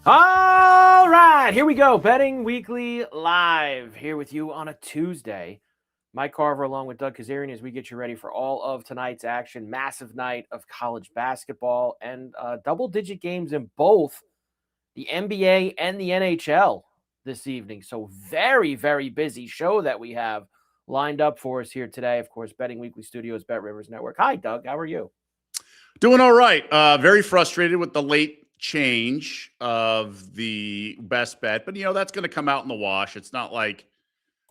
All right, here we go. Betting Weekly Live here with you on a Tuesday. Mike Carver along with Doug Kezirian as we get you ready for all of tonight's action. Massive night of college basketball and double-digit games in both the NBA and the NHL this evening. So very, very busy show that we have lined up for us here today. Of course, Betting Weekly Studios, Bet Rivers Network. Hi, Doug. How are you? Doing all right. Very frustrated with the late change of the best bet, but that's going to come out in the wash. It's not like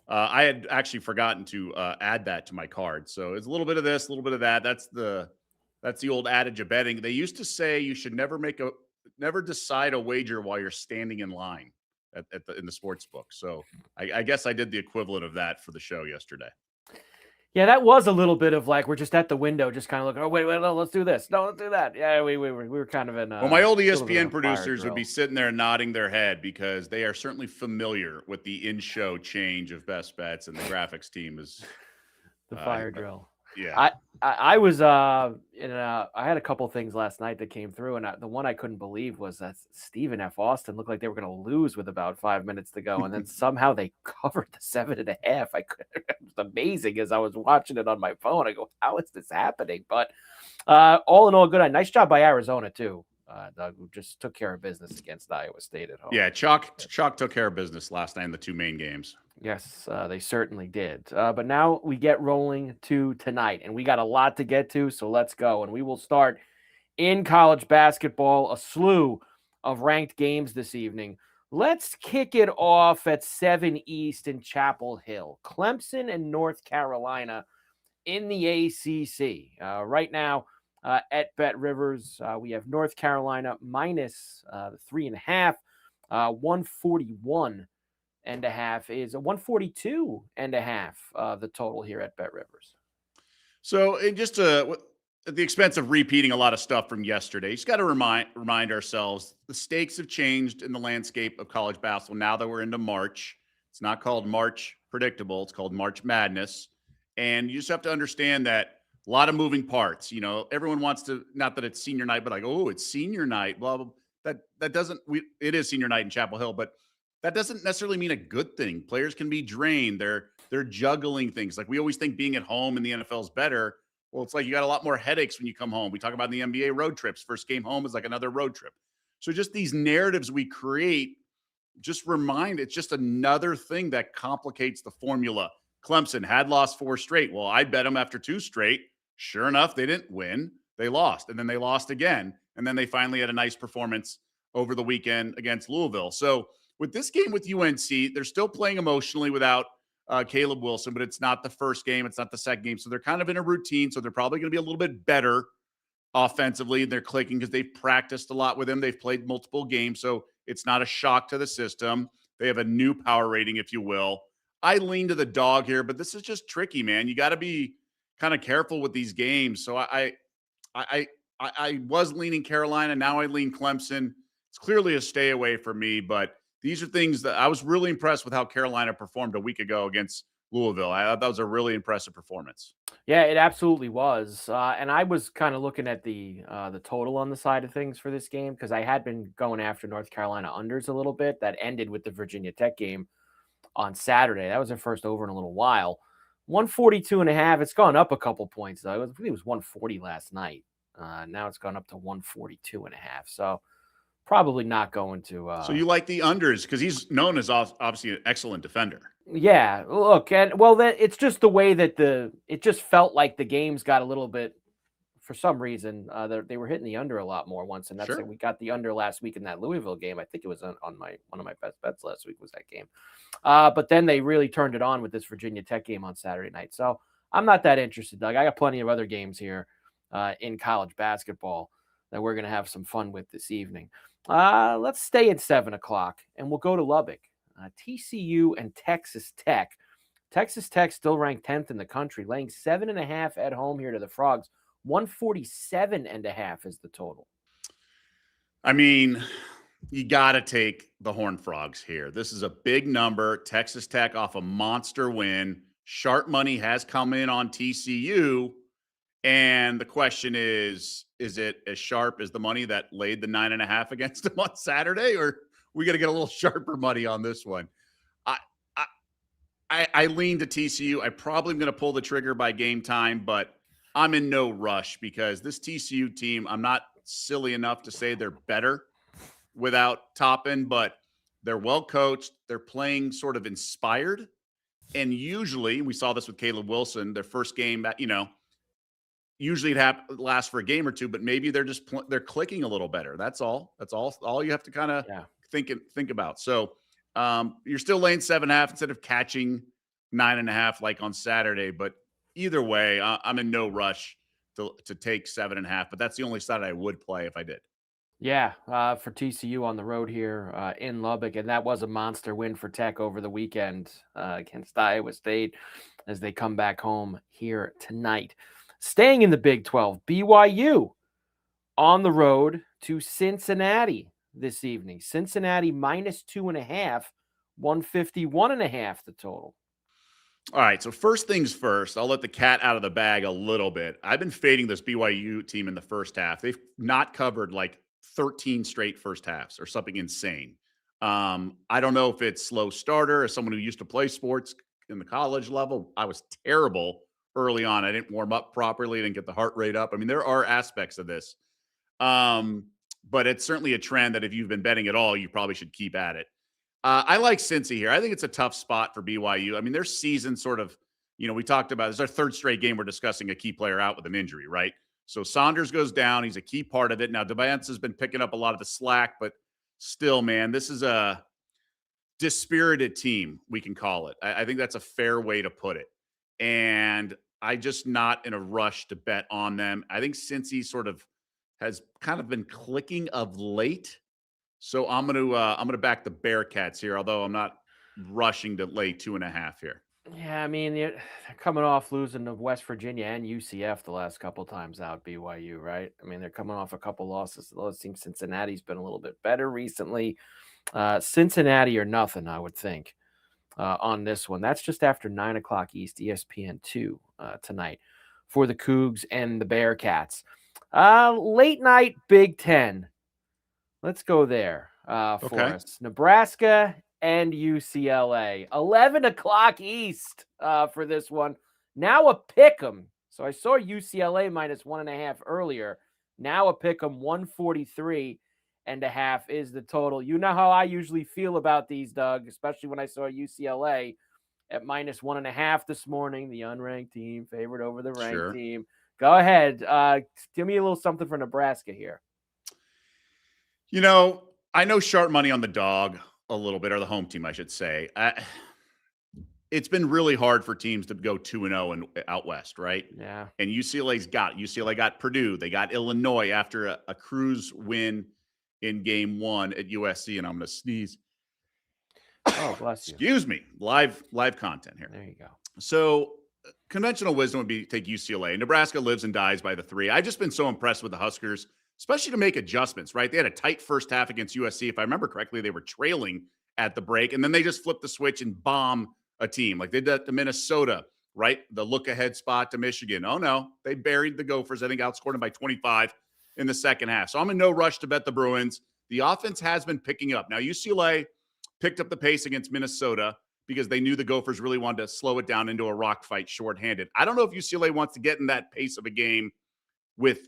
I had actually forgotten to add that to my card. So it's a little bit of this, a little bit of that. That's the old adage of betting. They used to say you should never decide a wager while you're standing in line in the sports book. So I guess I did the equivalent of that for the show yesterday. Yeah, that was a little bit of like we're just at the window, just kind of looking. Oh wait, no, let's do this. No, let's do that. Yeah, we were kind of in. Well, my old ESPN producers would be sitting there nodding their head because they are certainly familiar with the in-show change of best bets, and the graphics team is the fire drill. Yeah, I was I had a couple things last night that came through, and the one I couldn't believe was that Stephen F. Austin looked like they were going to lose with about 5 minutes to go, and then somehow they covered the 7.5. It was amazing as I was watching it on my phone. I go, how is this happening? But all in all, good. Nice job by Arizona too, Doug, who just took care of business against Iowa State at home. Yeah, Chalk took care of business last night in the two main games. Yes, they certainly did. But now we get rolling to tonight, and we got a lot to get to, so let's go. And we will start in college basketball, a slew of ranked games this evening. Let's kick it off at 7 East in Chapel Hill. Clemson and North Carolina in the ACC. Right now at Bet Rivers, we have North Carolina minus 3.5, 141. And a half is a 142 and a half, the total here at Bet Rivers. So, and just at the expense of repeating a lot of stuff from yesterday, you just got to remind ourselves the stakes have changed in the landscape of college basketball. Now that we're into March, it's not called March Predictable; it's called March Madness, and you just have to understand that a lot of moving parts. Everyone wants to, not that it's senior night, but like, oh, it's senior night. Blah blah. That doesn't. It is senior night in Chapel Hill, but that doesn't necessarily mean a good thing. Players can be drained. They're juggling things. Like we always think being at home in the NFL is better. Well, it's like you got a lot more headaches when you come home. We talk about the NBA road trips. First game home is like another road trip. So just these narratives we create, just remind it's just another thing that complicates the formula. Clemson had lost 4 straight. Well, I bet them after 2 straight. Sure enough, they didn't win. They lost. And then they lost again. And then they finally had a nice performance over the weekend against Louisville. So with this game with UNC, they're still playing emotionally without Caleb Wilson, but it's not the first game. It's not the second game. So they're kind of in a routine. So they're probably going to be a little bit better offensively. They're clicking because they've practiced a lot with him. They've played multiple games. So it's not a shock to the system. They have a new power rating, if you will. I lean to the dog here, but this is just tricky, man. You got to be kind of careful with these games. So I was leaning Carolina. Now I lean Clemson. It's clearly a stay away for me, but these are things that I was really impressed with how Carolina performed a week ago against Louisville. I thought that was a really impressive performance. Yeah, it absolutely was. And I was kind of looking at the total on the side of things for this game because I had been going after North Carolina unders a little bit. That ended with the Virginia Tech game on Saturday. That was their first over in a little while. 142 and a half. It's gone up a couple points, though. I think it was 140 last night. Now it's gone up to 142 and a half. So probably not going to. So you like the unders because he's known as obviously an excellent defender. Yeah, look, and well, it's just the way that it just felt like the games got a little bit, for some reason, they were hitting the under a lot more once, and that's Sure. like we got the under last week in that Louisville game. I think it was on one of my best bets last week was that game, but then they really turned it on with this Virginia Tech game on Saturday night. So I'm not that interested, Doug. I got plenty of other games here in college basketball that we're going to have some fun with this evening. Let's stay at 7 o'clock, and we'll go to Lubbock. TCU and Texas Tech. Texas Tech still ranked 10th in the country, laying 7.5 at home here to the Frogs. 147.5 is the total. I mean, you got to take the Horned Frogs here. This is a big number. Texas Tech off a monster win. Sharp money has come in on TCU. And the question is, is it as sharp as the money that laid the 9.5 against them on Saturday, or we got to get a little sharper money on this one? I I lean to TCU. I probably am going to pull the trigger by game time, but I'm in no rush because this TCU team, I'm not silly enough to say they're better without Toppin, but they're well coached. They're playing sort of inspired. And usually, we saw this with Caleb Wilson, their first game, usually it lasts for a game or two, but maybe they're just they're clicking a little better. That's all. That's all you have to kind of think about. So you're still laying 7.5 instead of catching 9.5 like on Saturday. But either way, I'm in no rush to take 7.5. But that's the only side I would play if I did. Yeah, for TCU on the road here in Lubbock, and that was a monster win for Tech over the weekend against Iowa State as they come back home here tonight. Staying in the Big 12, BYU on the road to Cincinnati this evening. Cincinnati -2.5, 151.5 the total. All right, so first things first, I'll let the cat out of the bag a little bit. I've been fading this BYU team in the first half. They've not covered like 13 straight first halves or something insane. I don't know if it's slow starter. As someone who used to play sports in the college level, I was terrible early on. I didn't warm up properly. I didn't get the heart rate up. I mean, there are aspects of this. But it's certainly a trend that if you've been betting at all, you probably should keep at it. I like Cincy here. I think it's a tough spot for BYU. I mean, their season sort of, we talked about, this is our third straight game we're discussing a key player out with an injury, right? So Saunders goes down. He's a key part of it. Now, Devance has been picking up a lot of the slack, but still, man, this is a dispirited team, we can call it. I think that's a fair way to put it. And I just not in a rush to bet on them. I think Cincy sort of has kind of been clicking of late. So I'm gonna back the Bearcats here, although I'm not rushing to lay 2.5 here. Yeah, I mean, they're coming off losing to West Virginia and UCF the last couple times out, BYU, right? I mean, they're coming off a couple losses. I think Cincinnati's been a little bit better recently. Cincinnati or nothing, I would think, on this one. That's just after 9 o'clock East, ESPN2 tonight for the Cougs and the Bearcats. Late night Big Ten. Let's go there for us. Nebraska and UCLA. 11 o'clock East for this one. Now a pick 'em. So I saw UCLA -1.5 earlier. Now a pick 'em, 143.5 is the total. You know how I usually feel about these, Doug, especially when I saw UCLA at -1.5 this morning. The unranked team favored over the ranked team. Go ahead. Give me a little something for Nebraska here. I know sharp money on the dog a little bit, or the home team, I should say. It's been really hard for teams to go 2-0 and out west, right? Yeah. And UCLA got Purdue. They got Illinois after a cruise win in game 1 at USC, and I'm going to sneeze. Oh, bless you. Excuse me. Live content here. There you go. So conventional wisdom would be take UCLA. Nebraska lives and dies by the 3. I've just been so impressed with the Huskers, especially to make adjustments, right? They had a tight first half against USC. If I remember correctly, they were trailing at the break, and then they just flipped the switch and bomb a team. Like they did that to Minnesota, right? The look-ahead spot to Michigan. Oh, no. They buried the Gophers. I think outscored them by 25 in the second half. So I'm in no rush to bet the Bruins. The offense has been picking up. Now, UCLA picked up the pace against Minnesota because they knew the Gophers really wanted to slow it down into a rock fight shorthanded. I don't know if UCLA wants to get in that pace of a game with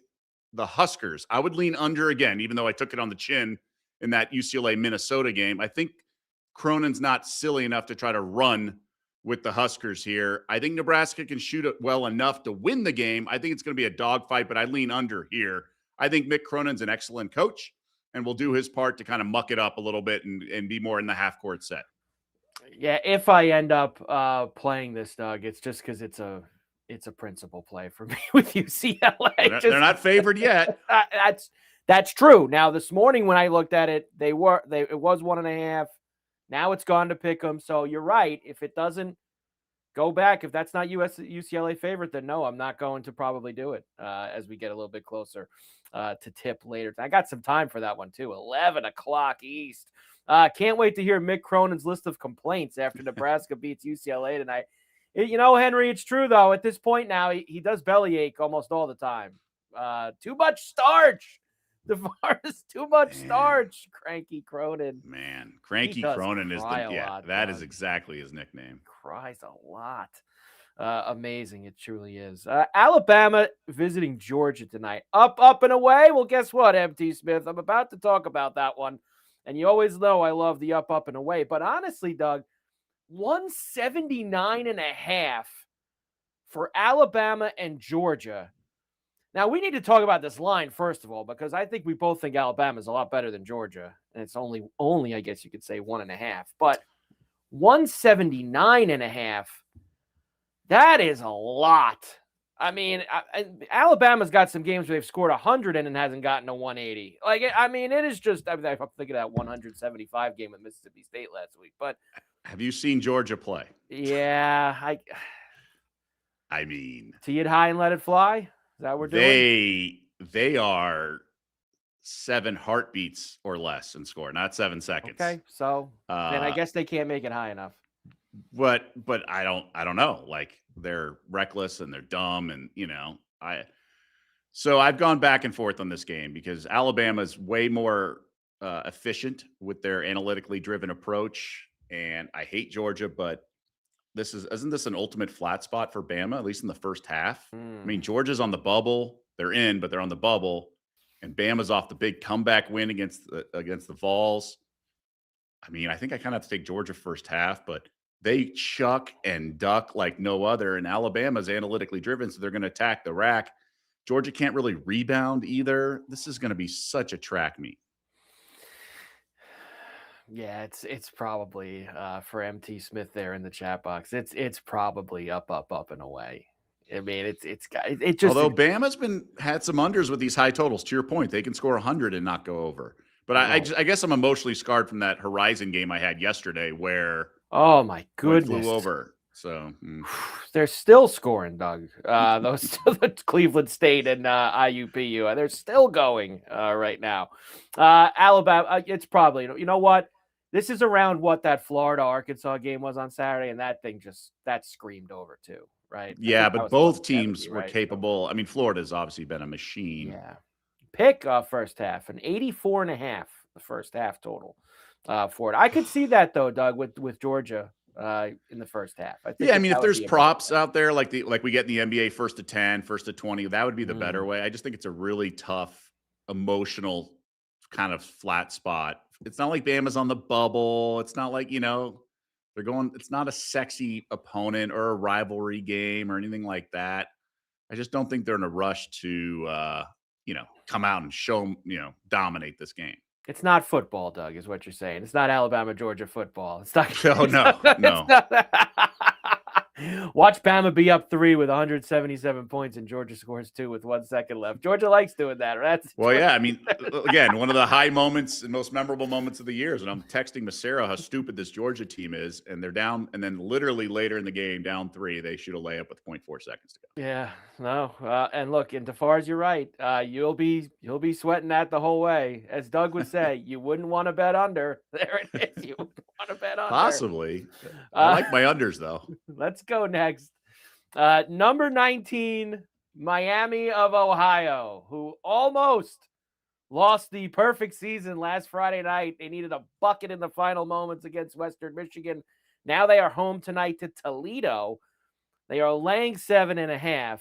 the Huskers. I would lean under again, even though I took it on the chin in that UCLA-Minnesota game. I think Cronin's not silly enough to try to run with the Huskers here. I think Nebraska can shoot it well enough to win the game. I think it's going to be a dogfight, but I lean under here. I think Mick Cronin's an excellent coach and will do his part to kind of muck it up a little bit and be more in the half-court set. Yeah, if I end up playing this, Doug, it's just because it's a principal play for me with UCLA. They're not favored yet. That's true. Now, this morning when I looked at it, it was 1.5. Now it's gone to pick them. So you're right. If it doesn't go back, if that's not UCLA favorite, then no, I'm not going to probably do it as we get a little bit closer to tip later. I got some time for that one too. 11 o'clock East. Can't wait to hear Mick Cronin's list of complaints after Nebraska beats UCLA tonight. Henry, it's true, though. At this point now, he does bellyache almost all the time. Too much starch. DeVar's too much starch. Cranky Cronin. Man, Cranky Cronin is that is exactly his nickname. Cries a lot. Amazing. It truly is. Alabama visiting Georgia tonight. Up, and away. Well, guess what, MT Smith? I'm about to talk about that one. And you always know I love the up, and away. But honestly, Doug, 179.5 for Alabama and Georgia. Now, we need to talk about this line, first of all, because I think we both think Alabama is a lot better than Georgia. And it's only I guess you could say 1.5. But 179.5, that is a lot. I mean, Alabama's got some games where they've scored 100 and hasn't gotten a 180. Like, I mean, it is just, I'm thinking of that 175 game with Mississippi State last week. But have you seen Georgia play? Yeah. I mean, tee it high and let it fly. Is that what we're doing? They are 7 heartbeats or less in score, not 7 seconds. Okay, so then I guess they can't make it high enough. But I don't know. Like, they're reckless and they're dumb, and so I've gone back and forth on this game because Alabama's way more efficient with their analytically driven approach, and I hate Georgia, but isn't this an ultimate flat spot for Bama, at least in the first half? I mean, Georgia's on the bubble. They're in, but they're on the bubble. And Bama's off the big comeback win against the Vols. I mean, I think I kind of have to take Georgia first half, but they chuck and duck like no other. And Alabama's analytically driven, so they're going to attack the rack. Georgia can't really rebound either. This is going to be such a track meet. Yeah, it's probably for MT Smith there in the chat box. It's probably up, and away. I mean, it just. Although Bama's had some unders with these high totals. To your point, they can score 100 and not go over. But I guess I'm emotionally scarred from that Horizon game I had yesterday where. Oh my goodness! Flew over. So they're still scoring, Doug. Those Cleveland State and IUPU, they're still going right now. Alabama, it's probably, you know what? This is around what that Florida-Arkansas game was on Saturday, and that thing that screamed over too, right? Yeah, but both teams were capable. I mean, Florida's obviously been a machine. Yeah. Pick first half, an 84.5 the first half total for it. I could see that though, Doug, with Georgia in the first half. I mean, if there's props out there like we get in the NBA, first to 10, first to 20, that would be the better way. I just think it's a really tough, emotional kind of flat spot. It's not like Bama's on the bubble. It's not like, they're going, it's not a sexy opponent or a rivalry game or anything like that. I just don't think they're in a rush to, come out and show, dominate this game. It's not football, Doug, is what you're saying. It's not Alabama, Georgia football. It's not. No. Watch Bama be up 3 with 177 points, and Georgia scores 2 with 1 second left. Georgia likes doing that, right? Well, yeah. I mean, again, one of the high moments and most memorable moments of the year is when I'm texting Massero how stupid this Georgia team is, and they're down, and then literally later in the game, down 3, they shoot a layup with 0.4 seconds to go. Yeah, no. And look, and DeFars, you're right. You'll be sweating that the whole way. As Doug would say, you wouldn't want to bet under. There it is. You wouldn't want to bet under. Possibly. I like my unders, though. Let's go next. Number 19, Miami of Ohio, who almost lost the perfect season last Friday night. They needed a bucket in the final moments against Western Michigan. Now they are home tonight to Toledo. They are laying 7.5.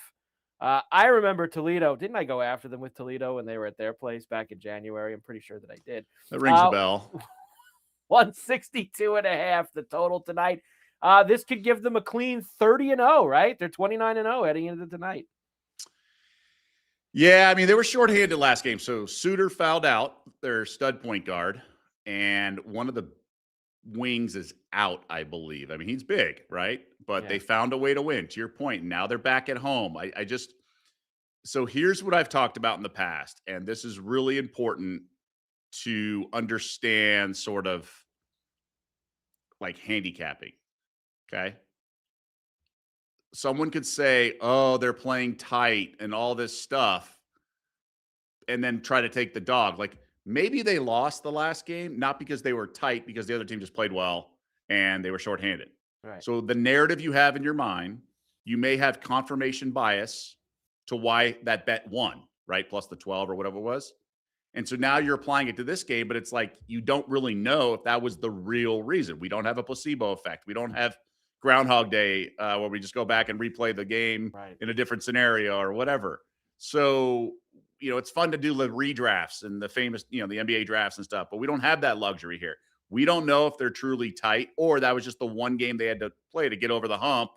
I remember Toledo. Didn't I go after them with Toledo when they were at their place back in January? I'm pretty sure that I did. That rings a bell. 162.5 the total tonight. This could give them a clean 30-0, right? They're 29-0 heading into tonight. Yeah, I mean, they were shorthanded last game. So Suter fouled out, their stud point guard, and one of the wings is out, I believe. I mean, he's big, right? But They found a way to win, to your point. Now they're back at home. So here's what I've talked about in the past, and this is really important to understand sort of like handicapping. Okay. Someone could say, oh, they're playing tight and all this stuff, and then try to take the dog. Like, maybe they lost the last game, not because they were tight, because the other team just played well and they were shorthanded. Right. So the narrative you have in your mind, you may have confirmation bias to why that bet won. right? Plus the 12 or whatever it was. And so now you're applying it to this game, but it's like you don't really know if that was the real reason. We don't have a placebo effect. We don't have Groundhog Day where we just go back and replay the game Right. in a different scenario or whatever. So, it's fun to do the redrafts and the famous, the NBA drafts and stuff, but we don't have that luxury here. We don't know if they're truly tight or that was just the one game they had to play to get over the hump.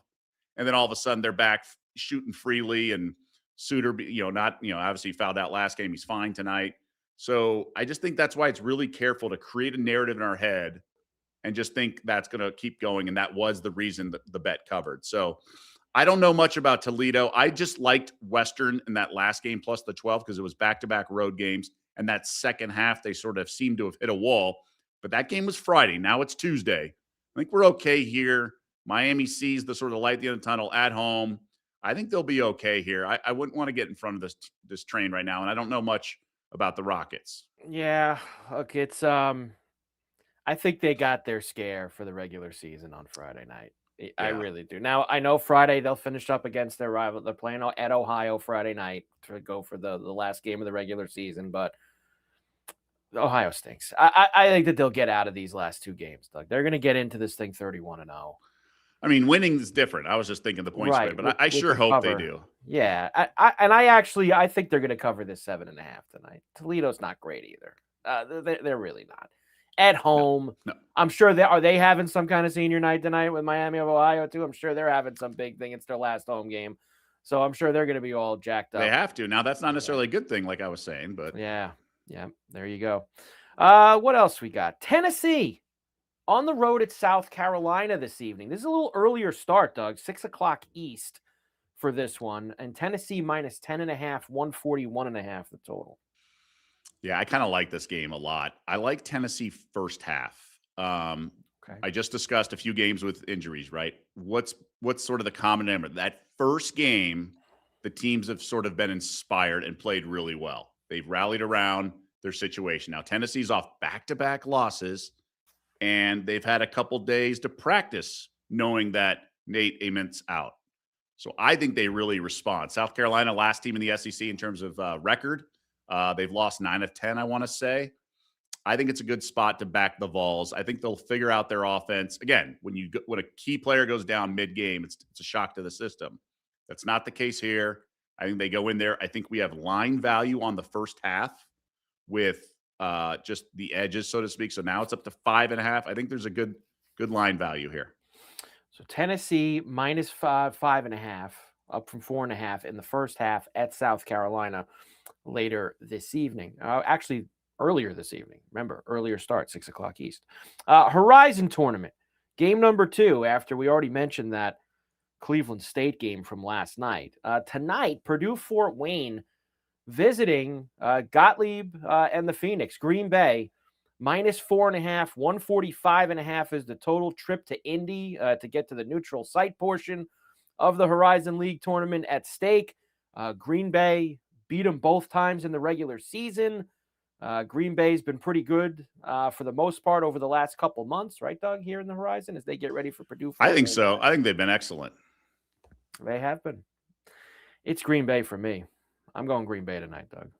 And then all of a sudden they're back shooting freely and Suter, obviously fouled out last game. He's fine tonight. So I just think that's why it's really careful to create a narrative in our head and just think that's going to keep going. And that was the reason that the bet covered. So I don't know much about Toledo. I just liked Western in that last game plus the 12 because it was back-to-back road games. And that second half, they sort of seemed to have hit a wall. But that game was Friday. Now it's Tuesday. I think we're okay here. Miami sees the sort of light at the end of the tunnel at home. I think they'll be okay here. I wouldn't want to get in front of this train right now. And I don't know much about the Rockets. Yeah, look, it's I think they got their scare for the regular season on Friday night. I really do. Now, I know Friday they'll finish up against their rival. They're playing at Ohio Friday night to go for the last game of the regular season, but Ohio stinks. I think that they'll get out of these last two games, Doug. They're going to get into this thing 31-0. I mean, winning is different. I was just thinking the point spread, but I sure hope they do. Yeah, I think they're going to cover this 7.5 tonight. Toledo's not great either. They're really not. At home, no. I'm sure they having some kind of senior night tonight with Miami of Ohio too. I'm sure they're having some big thing. It's their last home game, so I'm sure they're going to be all jacked up. They have to. Now that's not necessarily a good thing, like I was saying, but yeah. There you go. What else we got? Tennessee on the road at South Carolina this evening. This is a little earlier start, Doug. 6:00 East for this one, and Tennessee minus 10.5, 141.5 the total. Yeah, I kind of like this game a lot. I like Tennessee first half. Okay. I just discussed a few games with injuries, right? What's sort of the common denominator? That first game, the teams have sort of been inspired and played really well. They've rallied around their situation. Now, Tennessee's off back-to-back losses, and they've had a couple days to practice knowing that Nate Ament's out. So I think they really respond. South Carolina, last team in the SEC in terms of record. They've lost 9 of 10, I want to say. I think it's a good spot to back the Vols. I think they'll figure out their offense. Again, when a key player goes down mid-game, it's a shock to the system. That's not the case here. I think they go in there. I think we have line value on the first half with just the edges, so to speak. So now it's up to 5.5. I think there's a good line value here. So Tennessee minus 5.5, up from 4.5 in the first half at South Carolina later this evening. Actually, earlier this evening. Remember, earlier start, 6:00 East. Horizon Tournament, game number 2, after we already mentioned that Cleveland State game from last night. Tonight, Purdue-Fort Wayne visiting Gottlieb and the Phoenix. Green Bay, minus 4.5, 145.5 is the total. Trip to Indy to get to the neutral site portion of the Horizon League tournament at stake. Green Bay beat them both times in the regular season. Green Bay's been pretty good for the most part over the last couple months, right, Doug, here in the Horizon as they get ready for Purdue? I think so. I think they've been excellent. They have been. It's Green Bay for me. I'm going Green Bay tonight, Doug.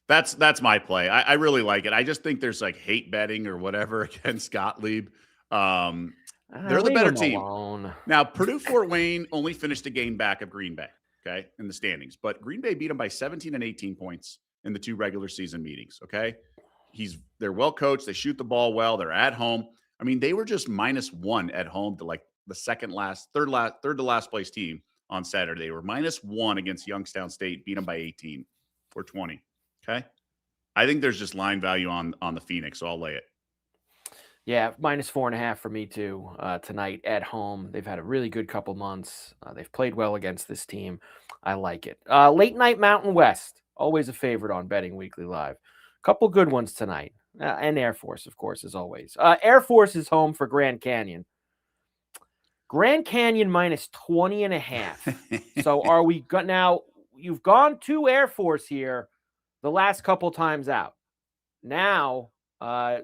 That's my play. I really like it. I just think there's like hate betting or whatever against Gottlieb. They're the better team. Alone. Now, Purdue-Fort Wayne only finished a game back of Green Bay, okay, in the standings. But Green Bay beat them by 17 and 18 points in the 2 regular season meetings, okay? They're well coached. They shoot the ball well. They're at home. I mean, they were just -1 at home to like the third to last place team on Saturday. They were -1 against Youngstown State, beat them by 18 or 20, okay? I think there's just line value on the Phoenix, so I'll lay it. Yeah, minus 4.5 for me too tonight at home. They've had a really good couple months. They've played well against this team. I like it. Late night Mountain West, always a favorite on Betting Weekly Live. Couple good ones tonight. And Air Force, of course, as always. Air Force is home for Grand Canyon. Grand Canyon minus 20.5. So are we now? You've gone to Air Force here the last couple times out. Now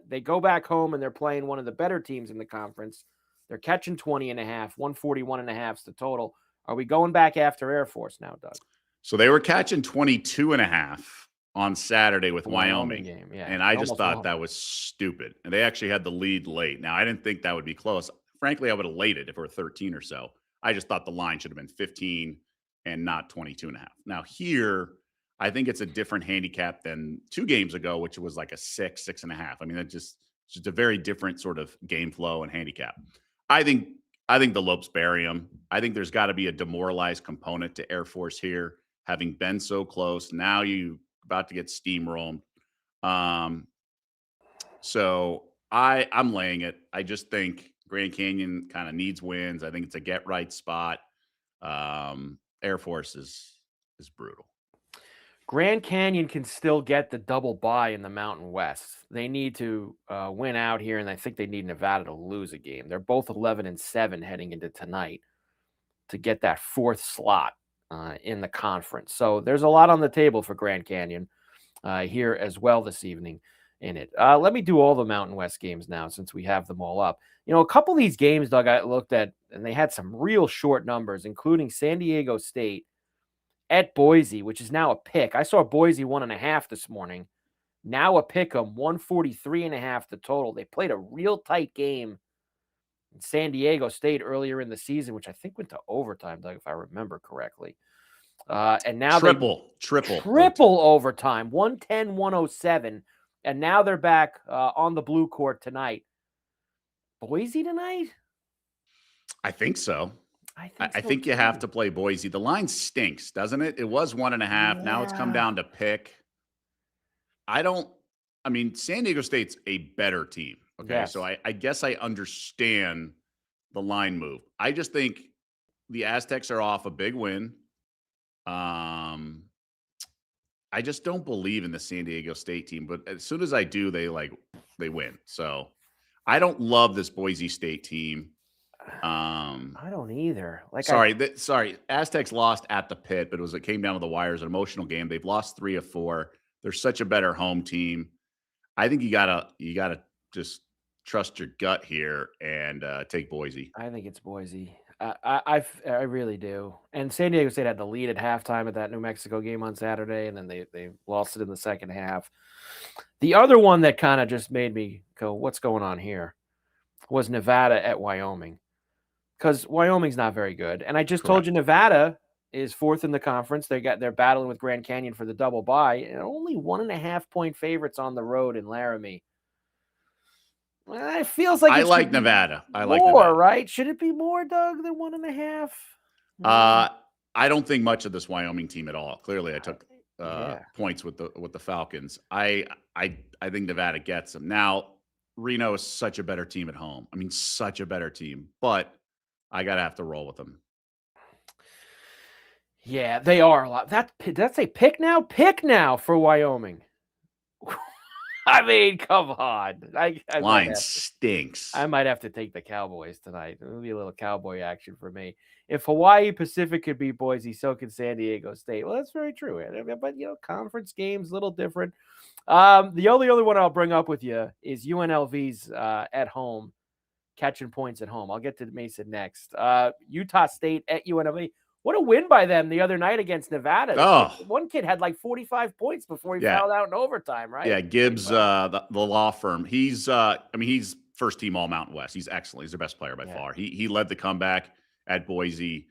they go back home and they're playing one of the better teams in the conference. They're catching 20.5, 141.5 is the total. Are we going back after Air Force now, Doug? So they were catching 22.5 on Saturday with The Wyoming. game. Yeah. And I it just almost thought won. that was stupid. And they actually had the lead late. Now, I didn't think that would be close. Frankly, I would have laid it if it were 13 or so. I just thought the line should have been 15 and not 22.5. Now, here, I think it's a different handicap than 2 games ago, which was like a 6.5. I mean, that's just a very different sort of game flow and handicap. I think the Lopes bury them. I think there's got to be a demoralized component to Air Force here, having been so close. Now you about to get steamrolled. So I'm laying it. I just think Grand Canyon kind of needs wins. I think it's a get right spot. Air Force is brutal. Grand Canyon can still get the double bye in the Mountain West. They need to win out here, and I think they need Nevada to lose a game. They're both 11-7 heading into tonight to get that 4th slot in the conference. So there's a lot on the table for Grand Canyon here as well this evening in it. Let me do all the Mountain West games now since we have them all up. You know, a couple of these games, Doug, I looked at, and they had some real short numbers, including San Diego State at Boise, which is now a pick. I saw Boise 1.5 this morning. Now a pick 'em, 143.5 the total. They played a real tight game in San Diego State earlier in the season, which I think went to overtime, Doug, if I remember correctly. And now triple overtime, 110-107. And now they're back on the blue court tonight. Boise tonight? I think so. I so think you too. have to play Boise. The line stinks, doesn't it? It was 1.5. Yeah. Now it's come down to pick. I mean, San Diego State's a better team. Okay. Yes. So I guess I understand the line move. I just think the Aztecs are off a big win. I just don't believe in the San Diego State team, but as soon as I do, they win. So I don't love this Boise State team. I don't either. Sorry. Aztecs lost at the Pit, but it came down to the wire. It was an emotional game. They've lost 3 of 4. They're such a better home team. I think you gotta just trust your gut here and take Boise. I think it's Boise. I really do. And San Diego State had the lead at halftime at that New Mexico game on Saturday, and then they lost it in the second half. The other one that kind of just made me go, what's going on here, was Nevada at Wyoming. Because Wyoming's not very good. And I just told you Nevada is 4th in the conference. They're battling with Grand Canyon for the double bye, and only 1.5 point favorites on the road in Laramie. It feels like I like Nevada. I like more, right? Should it be more, Doug, than 1.5? I don't think much of this Wyoming team at all. Clearly, I took points with the Falcons. I think Nevada gets them. Now, Reno is such a better team at home. I mean, such a better team, but I gotta have to roll with them. Yeah, they are a lot. That's a pick now for Wyoming. I mean, come on. Line stinks. I might have to take the Cowboys tonight. It'll be a little cowboy action for me. If Hawaii Pacific could beat Boise, so can San Diego State. Well, that's very true. But, conference games, a little different. The only other one I'll bring up with you is UNLV's at home, catching points at home. I'll get to Mason next. Utah State at UNLV. What a win by them the other night against Nevada. Oh. One kid had like 45 points before he fouled out in overtime, right? Yeah, Gibbs, the law firm. He's first team All Mountain West. He's excellent. He's their best player by far. He led the comeback at Boise.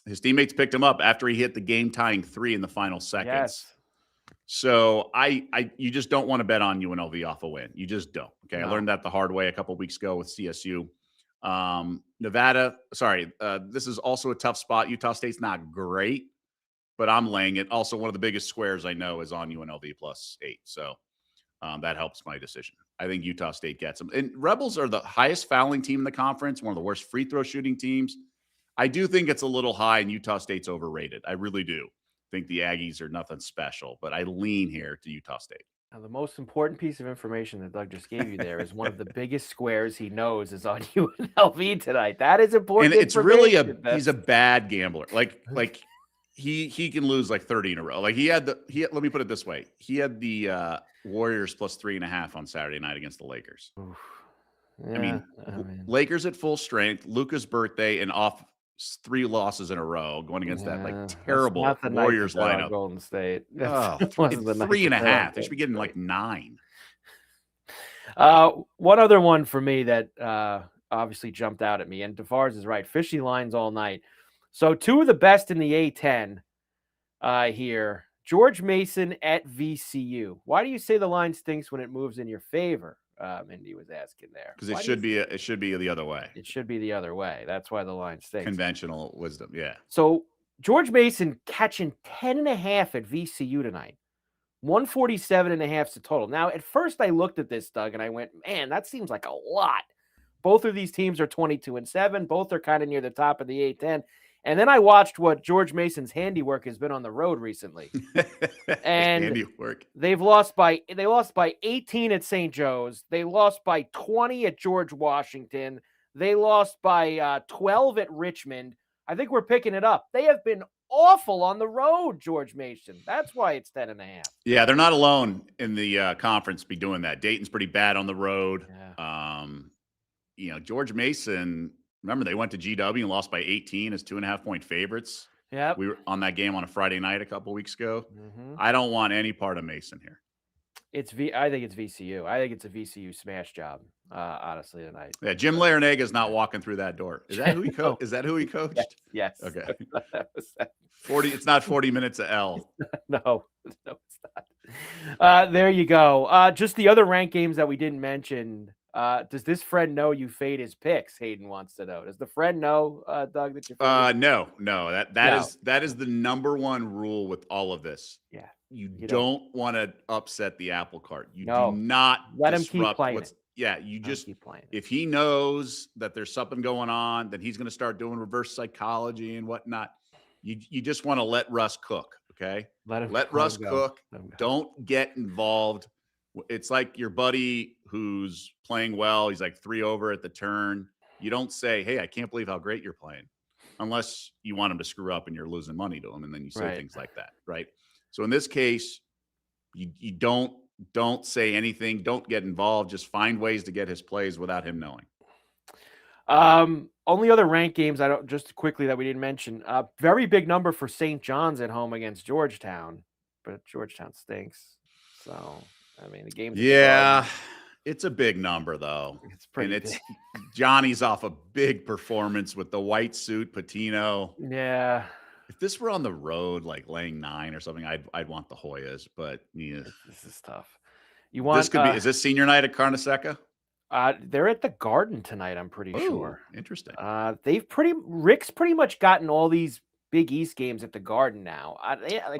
His teammates picked him up after he hit the game-tying 3 in the final seconds. Yes. So you just don't want to bet on UNLV off a win. You just don't. Okay, no. I learned that the hard way a couple of weeks ago with CSU. Nevada, this is also a tough spot. Utah State's not great, but I'm laying it. Also, one of the biggest squares I know is on UNLV +8. So that helps my decision. I think Utah State gets them. And Rebels are the highest fouling team in the conference, one of the worst free throw shooting teams. I do think it's a little high, and Utah State's overrated. I really do think the Aggies are nothing special, but I lean here to Utah State. Now, the most important piece of information that Doug just gave you there is one of the biggest squares he knows is on UNLV tonight. That is important. And it's really he's a bad gambler. Like he can lose like 30 in a row. Like let me put it this way. He had the Warriors +3.5 on Saturday night against the Lakers. Yeah, I mean, Lakers at full strength, Luka's birthday, and off 3 losses in a row going against that like That's terrible not the night to Warriors bet on lineup. Golden State. Oh, That wasn't it's the night three to and a bet on half. They should be Golden getting State. like 9. One other one for me that obviously jumped out at me, and DeFars is right. Fishy lines all night. So 2 of the best in the A10 here. George Mason at VCU. Why do you say the line stinks when it moves in your favor? Mindy was asking there. Because it should be the other way. It should be the other way. That's why the line stinks. Conventional wisdom, yeah. So George Mason catching 10.5 at VCU tonight. 147.5 is the total. Now, at first I looked at this, Doug, and I went, man, that seems like a lot. Both of these teams are 22-7. Both are kind of near the top of the A10. And then I watched what George Mason's handiwork has been on the road recently. And handiwork. They lost by 18 at St. Joe's. They lost by 20 at George Washington. They lost by 12 at Richmond. I think we're picking it up. They have been awful on the road, George Mason. That's why it's 10.5. Yeah, they're not alone in the conference be doing that. Dayton's pretty bad on the road. Yeah. George Mason, remember they went to GW and lost by 18 as 2.5-point favorites. Yeah. We were on that game on a Friday night a couple weeks ago. Mm-hmm. I don't want any part of Mason here. I think it's VCU. I think it's a VCU smash job, honestly, tonight. Yeah, Jim Larinaga is not walking through that door. Is that who he coached? Is that who he coached? Yes. Okay. 40. It's not 40 minutes of L. No, it's not. There you go. Just the other ranked games that we didn't mention. Does this friend know you fade his picks? Hayden wants to know. Does the friend know, Doug, that you're no. That is the number one rule with all of this. Yeah. You don't want to upset the apple cart. You do not let him keep playing. Keep playing. If he knows that there's something going on, then he's going to start doing reverse psychology and whatnot. You just want to let Russ cook. Okay. Let Russ cook. Don't get involved. It's like your buddy who's playing well. He's like 3 over at the turn. You don't say, "Hey, I can't believe how great you're playing," unless you want him to screw up and you're losing money to him, and then you say things like that, right? So in this case, you don't say anything. Don't get involved. Just find ways to get his plays without him knowing. Only other ranked games just quickly that we didn't mention. Very big number for St. John's at home against Georgetown, but Georgetown stinks. So I mean, the game's it's a big number though. It's pretty big. Johnny's off a big performance with the white suit, Patino. Yeah. If this were on the road, like laying 9 or something, I'd want the Hoyas, but yeah. This is tough. Is this senior night at Carnesecca? They're at the Garden tonight, I'm pretty sure. Interesting. Rick's pretty much gotten all these Big East games at the Garden now.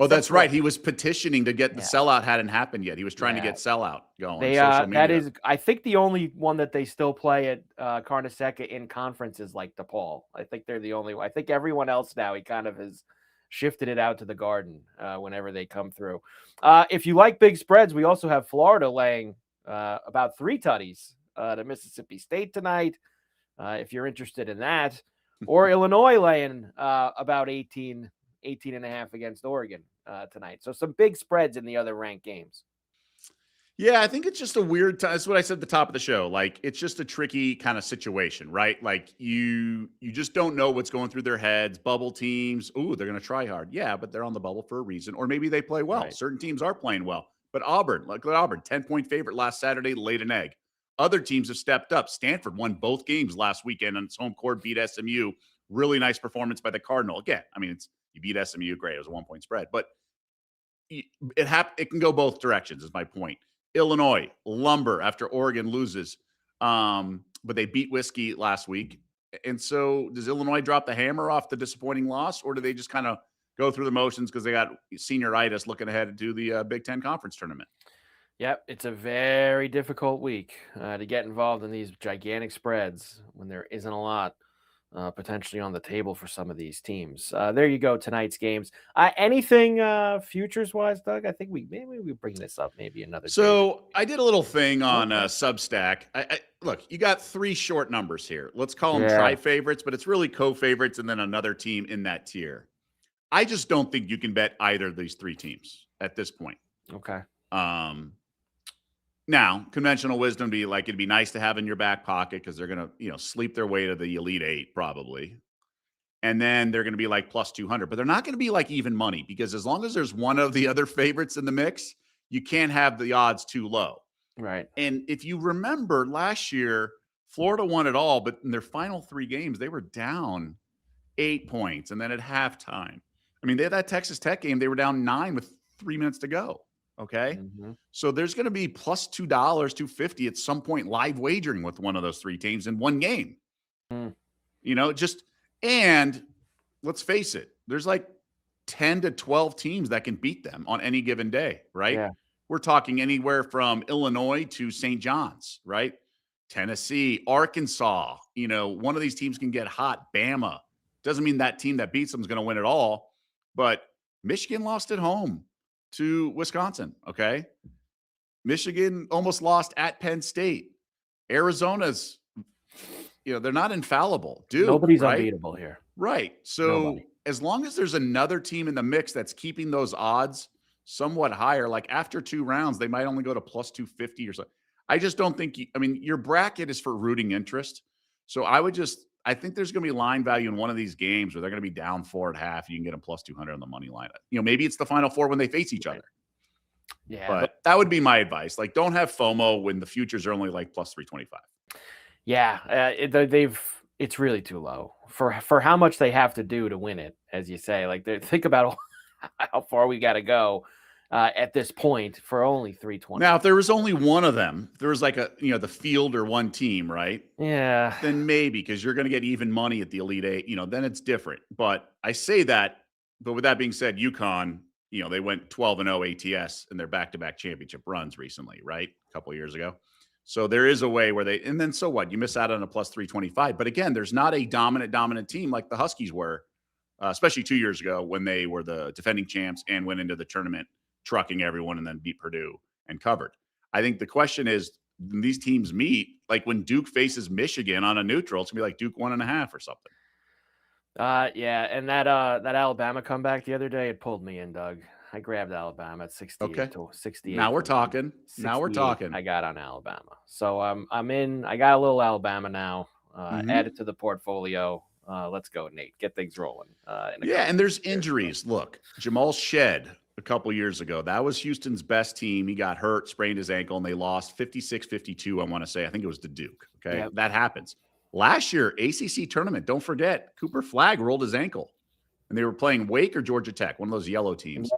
That's right. He was petitioning to get the sellout hadn't happened yet. He was trying to get sellout going. That is, I think the only one that they still play at Carnesecca in conference is like DePaul. I think they're the only one. I think everyone else now, he kind of has shifted it out to the Garden whenever they come through. If you like big spreads, we also have Florida laying about 3 tutties to Mississippi State tonight. If you're interested in that. Or Illinois laying about 18.5 against Oregon tonight. So some big spreads in the other ranked games. Yeah, I think it's just a weird time. That's what I said at the top of the show. Like, it's just a tricky kind of situation, right? Like, you just don't know what's going through their heads. Bubble teams, they're going to try hard. Yeah, but they're on the bubble for a reason. Or maybe they play well. Right. Certain teams are playing well. But Auburn, 10-point favorite last Saturday, laid an egg. Other teams have stepped up. Stanford won both games last weekend on its home court, beat SMU. Really nice performance by the Cardinal. Again, I mean, you beat SMU, great. It was a 1-point spread. But it can go both directions, is my point. Illinois, lumber after Oregon loses. But they beat Whiskey last week. And so does Illinois drop the hammer off the disappointing loss, or do they just kind of go through the motions because they got senioritis looking ahead to the Big Ten Conference tournament? Yep, it's a very difficult week to get involved in these gigantic spreads when there isn't a lot potentially on the table for some of these teams. There you go, tonight's games. Anything futures-wise, Doug? I think we bring this up maybe another day. So I did a little thing on Substack. Look, you got 3 short numbers here. Let's call them tri-favorites, but it's really co-favorites and then another team in that tier. I just don't think you can bet either of these 3 teams at this point. Okay. Now, conventional wisdom would be like, it'd be nice to have in your back pocket because they're going to, sleep their way to the Elite 8 probably. and then they're going to be like plus 200, but they're not going to be like even money, because as long as there's one of the other favorites in the mix, you can't have the odds too low. Right. And if you remember last year, Florida won it all, but in their final 3 games, they were down 8 points. And then at halftime, I mean, they had that Texas Tech game, they were down 9 with 3 minutes to go. Okay. Mm-hmm. So there's going to be plus $2, $2.50 at some point live wagering with one of those 3 teams in one game. You know, and let's face it, there's like 10 to 12 teams that can beat them on any given day, right? Yeah. We're talking anywhere from Illinois to St. John's, right? Tennessee, Arkansas, you know, one of these teams can get hot. Bama. Doesn't mean that team that beats them is going to win it all, but Michigan lost at home to Wisconsin, okay? Michigan almost lost at Penn State. Arizona's, you know, they're not infallible. Dude, Nobody's right? unbeatable here. Right. So as long as there's another team in the mix that's keeping those odds somewhat higher, like after 2 rounds, they might only go to plus 250 or something. I just don't think your bracket is for rooting interest. So I think there's going to be line value in one of these games where they're going to be down 4 at half. You can get a plus 200 on the money line. You know, maybe it's the Final Four when they face each other. Yeah. But that would be my advice. Like, don't have FOMO when the futures are only like plus 325. Yeah. It's really too low for how much they have to do to win it, as you say. Like, think about how far we got to go at this point for only 320. Now, if there was only one of them, there was like the field or one team, right? Yeah. Then maybe, because you're going to get even money at the Elite Eight, then it's different. But I say that, but with that being said, UConn, they went 12-0 ATS in their back-to-back championship runs recently, right? A couple of years ago. So there is a way where and then so what? You miss out on a plus 325. But again, there's not a dominant team like the Huskies were, especially 2 years ago when they were the defending champs and went into the tournament trucking everyone and then beat Purdue and covered. I think the question is, when these teams meet, like when Duke faces Michigan on a neutral, it's gonna be like Duke 1.5 or something. Yeah, and that Alabama comeback the other day, it pulled me in, Doug. I grabbed Alabama at 68 to 68. Now we're talking. I got on Alabama. So I'm in. I got a little Alabama now. Add it to the portfolio. Let's go, Nate. Get things rolling. And there's injuries. Look, Jamal Shed a couple years ago. That was Houston's best team. He got hurt, sprained his ankle, and they lost 56-52, I want to say. I think it was to Duke. Okay, yep. That happens. Last year, ACC tournament, don't forget, Cooper Flagg rolled his ankle. And they were playing Wake or Georgia Tech, one of those yellow teams.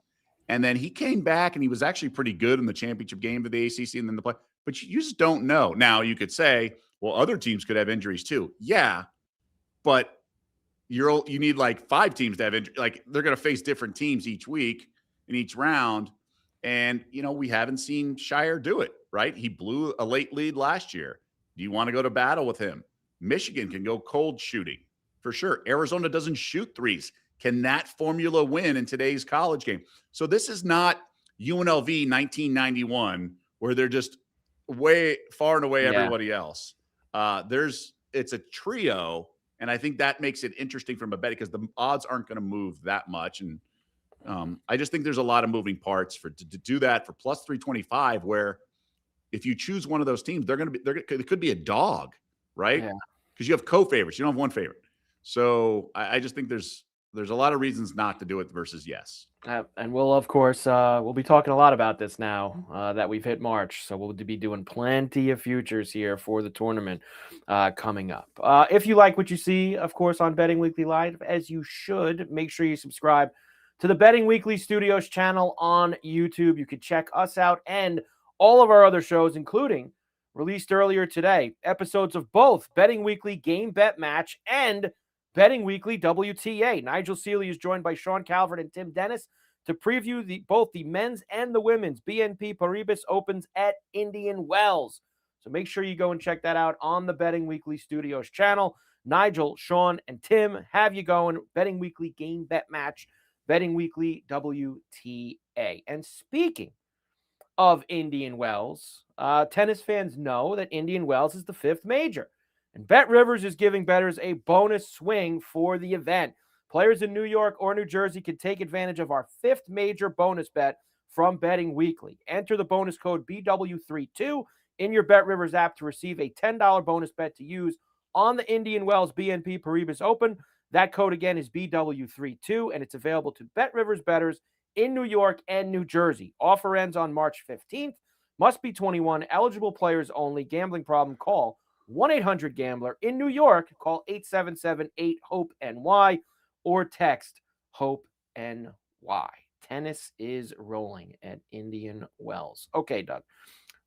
And then he came back, and he was actually pretty good in the championship game of the ACC and then the play. But you just don't know. Now, you could say, well, other teams could have injuries too. Yeah, but you need like 5 teams to have injuries. Like, they're going to face different teams each week in each round. And, we haven't seen Shire do it, right? He blew a late lead last year. Do you want to go to battle with him? Michigan can go cold shooting for sure. Arizona doesn't shoot threes. Can that formula win in today's college game? So this is not UNLV 1991 where they're just way far and away everybody else. It's a trio, and I think that makes it interesting from a bet because the odds aren't going to move that much. And I just think there's a lot of moving parts to do that for plus 325. Where if you choose one of those teams, it could be a dog, right? Because you have co-favorites, you don't have one favorite. So I just think there's a lot of reasons not to do it versus yes. And we'll, of course, we'll be talking a lot about this now that we've hit March. So we'll be doing plenty of futures here for the tournament coming up. If you like what you see, of course, on Betting Weekly Live, as you should, make sure you subscribe to the Betting Weekly Studios channel on YouTube. You can check us out and all of our other shows, including released earlier today, episodes of both Betting Weekly Game Bet Match and Betting Weekly WTA. Nigel Seeley is joined by Sean Calvert and Tim Dennis to preview both the men's and the women's BNP Paribas Opens at Indian Wells. So make sure you go and check that out on the Betting Weekly Studios channel. Nigel, Sean, and Tim have you going. Betting Weekly Game Bet Match, Betting Weekly WTA. And speaking of Indian Wells, tennis fans know that Indian Wells is the 5th major. And Bet Rivers is giving bettors a bonus swing for the event. Players in New York or New Jersey can take advantage of our 5th major bonus bet from Betting Weekly. Enter the bonus code BW32 in your Bet Rivers app to receive a $10 bonus bet to use on the Indian Wells BNP Paribas Open. That code again is BW32, and it's available to Bet Rivers bettors in New York and New Jersey. Offer ends on March 15th. Must be 21. Eligible players only. Gambling problem? Call 1-800-GAMBLER. In New York, call 877-8-HOPE-NY or text HOPE-NY. Tennis is rolling at Indian Wells. Okay, Doug,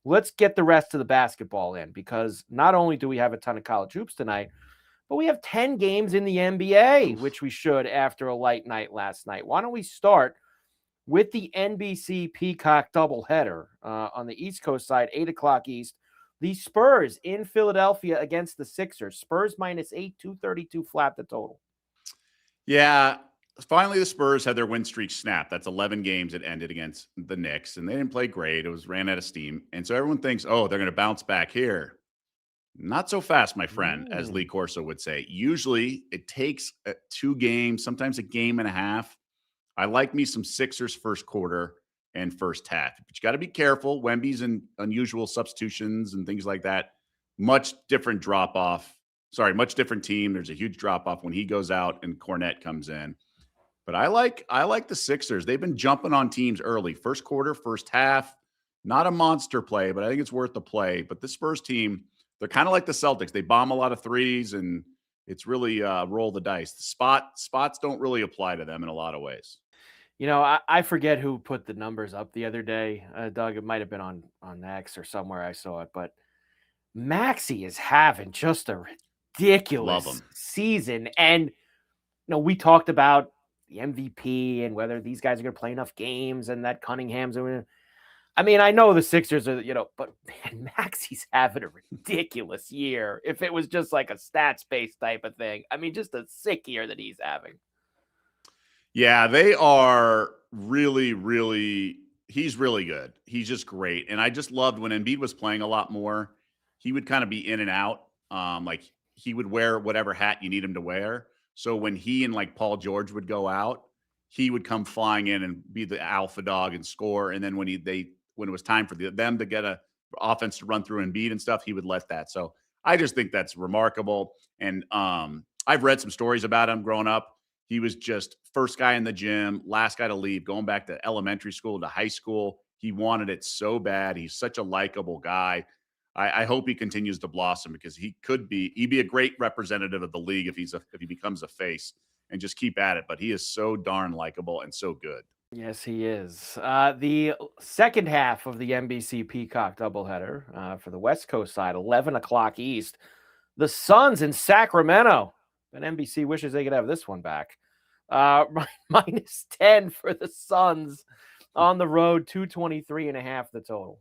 let's get the rest of the basketball in, because not only do we have a ton of college hoops tonight, but we have 10 games in the NBA, which we should after a light night last night. Why don't we start with the NBC Peacock doubleheader on the East Coast side, 8 o'clock East. The Spurs in Philadelphia against the Sixers. Spurs -8, 232 flat the total. Yeah, finally the Spurs had their win streak snapped. That's 11 games it ended against the Knicks, and they didn't play great. It was ran out of steam. And so everyone thinks, oh, they're going to bounce back here. Not so fast, my friend, as Lee Corso would say. Usually it takes 2 games, sometimes a game and a half. I like me some Sixers first quarter and first half. But you got to be careful. Wemby's in unusual substitutions and things like that. Much different drop-off. Sorry, much different team. There's a huge drop-off when he goes out and Cornette comes in. But I like the Sixers. They've been jumping on teams early. First quarter, first half. Not a monster play, but I think it's worth the play. But this Spurs team, they're kind of like the Celtics. They bomb a lot of threes, and it's really roll the dice. The spots don't really apply to them in a lot of ways. You know, I forget who put the numbers up the other day, Doug. It might have been on X or somewhere I saw it, but Maxey is having just a ridiculous season. And, we talked about the MVP and whether these guys are going to play enough games and that Cunningham's. I mean, I know the Sixers are, but man, Maxey's having a ridiculous year. If it was just like a stats-based type of thing, I mean, just a sick year that he's having. Yeah, they are really, really – he's really good. He's just great. And I just loved when Embiid was playing a lot more, he would kind of be in and out. Like he would wear whatever hat you need him to wear. So when he and like Paul George would go out, he would come flying in and be the alpha dog and score. And then when it was time for them to get a offense to run through Embiid and stuff, he would let that. So I just think that's remarkable. And I've read some stories about him growing up. He was just first guy in the gym, last guy to leave, going back to elementary school to high school. He wanted it so bad. He's such a likable guy. I hope he continues to blossom, because he'd be a great representative of the league if he becomes a face, and just keep at it. But he is so darn likable and so good. Yes, he is. The second half of the NBC Peacock doubleheader for the West Coast side, 11 o'clock East. The Suns in Sacramento. And NBC wishes they could have this one back. -10 for the Suns on the road, 223.5 the total.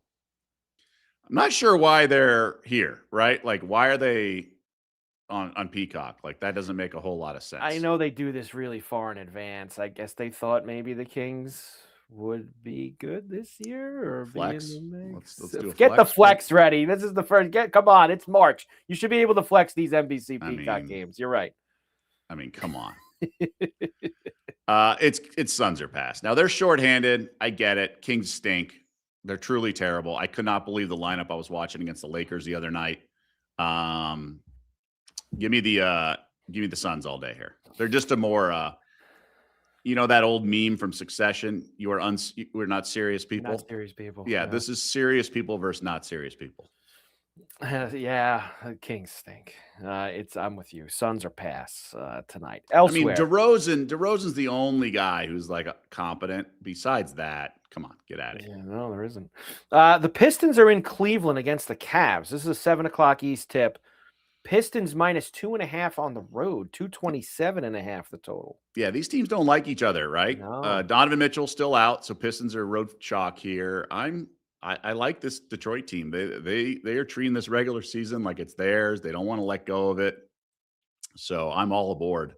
I'm not sure why they're here, right? Like, why are they on Peacock? Like, that doesn't make a whole lot of sense. I know they do this really far in advance. I guess they thought maybe the Kings would be good this year, or flex. Be in the mix. Let's do a Get flex. the flex ready. This is the first. Come on, it's March. You should be able to flex these NBC Peacock games. You're right. I mean, come on. It's Suns are past. Now they're shorthanded. I get it. Kings stink. They're truly terrible. I could not believe the lineup I was watching against the Lakers the other night. Give me the Suns all day here. They're just a more that old meme from Succession. We're not serious people. Not serious people. Yeah, this is serious people versus not serious people. Yeah, Kings stink. I'm with you. Suns are pass tonight. Elsewhere, I mean, DeRozan's the only guy who's like competent. Besides that, come on, get out of here. Yeah, no, there isn't. The Pistons are in Cleveland against the Cavs. This is a 7 o'clock East tip. Pistons -2.5 on the road, 227.5 the total. Yeah, these teams don't like each other, right? No. Donovan Mitchell still out, so Pistons are road chalk here. I like this Detroit team. They are treating this regular season like it's theirs. They don't want to let go of it. So I'm all aboard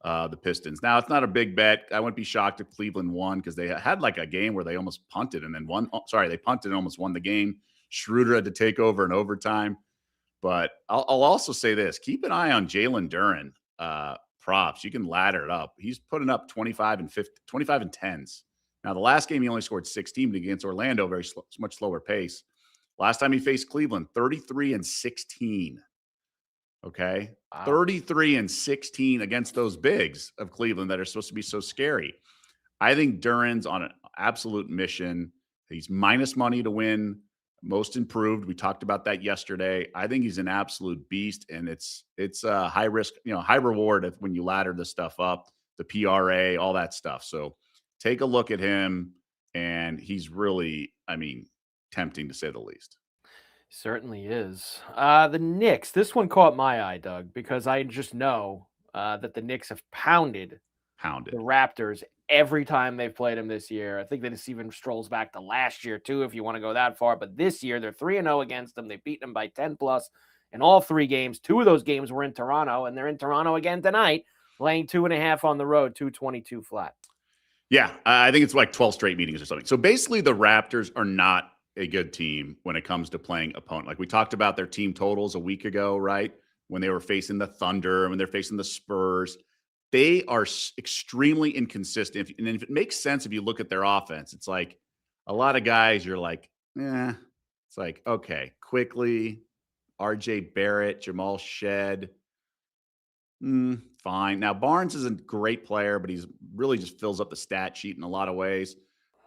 the Pistons. Now, it's not a big bet. I wouldn't be shocked if Cleveland won, because they had like a game where they almost punted and then won. Oh, sorry, they punted and almost won the game. Schroeder had to take over in overtime. But I'll also say this. Keep an eye on Jalen Duren props. You can ladder it up. He's putting up 25 and 10s. Now, the last game, he only scored 16, but against Orlando, much slower pace. Last time he faced Cleveland, 33 and 16. Okay. Wow. 33-16 against those bigs of Cleveland that are supposed to be so scary. I think Duran's on an absolute mission. He's minus money to win most improved. We talked about that yesterday. I think he's an absolute beast, and it's a high risk, high reward if, when you ladder this stuff up, the PRA, all that stuff. So take a look at him, and he's really, tempting to say the least. Certainly is. The Knicks. This one caught my eye, Doug, because I just know that the Knicks have pounded the Hounded. Raptors every time they've played them this year. I think that this even strolls back to last year too, if you want to go that far. But this year they're 3-0 against them. They've beaten them by 10 plus in all three games. Two of those games were in Toronto, and they're in Toronto again tonight, laying 2.5 on the road, 222 flat. Yeah, I think it's like 12 straight meetings or something. So basically, the Raptors are not a good team when it comes to playing opponent. Like we talked about their team totals a week ago, right? When they were facing the Thunder, when they're facing the Spurs. They are extremely inconsistent. And if it makes sense, if you look at their offense, it's like a lot of guys, you're like, it's like, okay, quickly, RJ Barrett, Jamal Shed. Fine. Now, Barnes is a great player, but he's really just fills up the stat sheet in a lot of ways.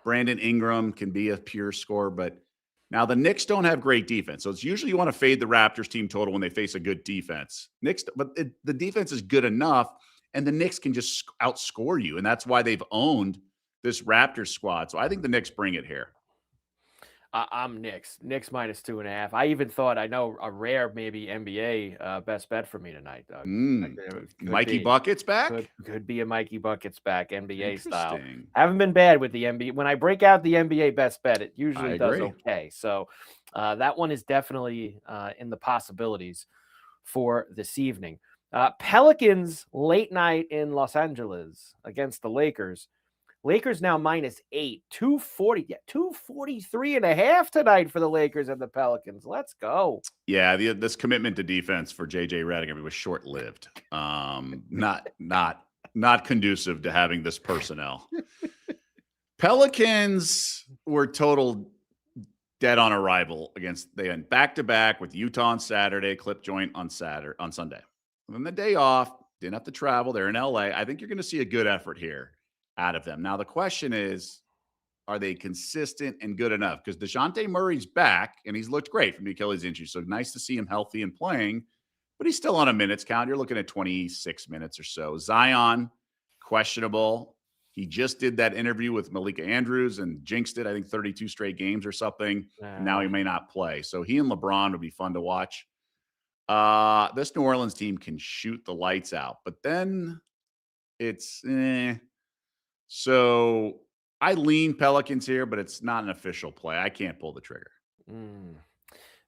Brandon Ingram can be a pure scorer, but now the Knicks don't have great defense. So it's usually you want to fade the Raptors team total when they face a good defense. The defense is good enough, and the Knicks can just outscore you. And that's why they've owned this Raptors squad. So I think the Knicks bring it here. I'm Knicks. Knicks minus 2.5. I even thought, I know, a rare maybe NBA best bet for me tonight, Doug. Could Mikey be. Buckets back? Could be a Mikey Buckets back, NBA style. Interesting. Haven't been bad with the NBA. When I break out the NBA best bet, it usually does agree. okay. So that one is definitely in the possibilities for this evening. Pelicans late night in Los Angeles against the Lakers. Lakers now -8, 240, 243.5 tonight for the Lakers and the Pelicans. Let's go. Yeah, this commitment to defense for JJ Redick was short lived. Not conducive to having this personnel. Pelicans were total dead on arrival against. They went back to back with Utah on Saturday, clip joint on Sunday. And then the day off, didn't have to travel. They're in LA. I think you're going to see a good effort here out of them. Now, the question is, are they consistent and good enough? Because DeJounte Murray's back, and he's looked great from the Achilles injury. So nice to see him healthy and playing, but he's still on a minutes count. You're looking at 26 minutes or so. Zion, questionable. He just did that interview with Malika Andrews and jinxed it, I think 32 straight games or something. And now he may not play. So he and LeBron would be fun to watch. This New Orleans team can shoot the lights out, but then it's So I lean Pelicans here, but it's not an official play. I can't pull the trigger.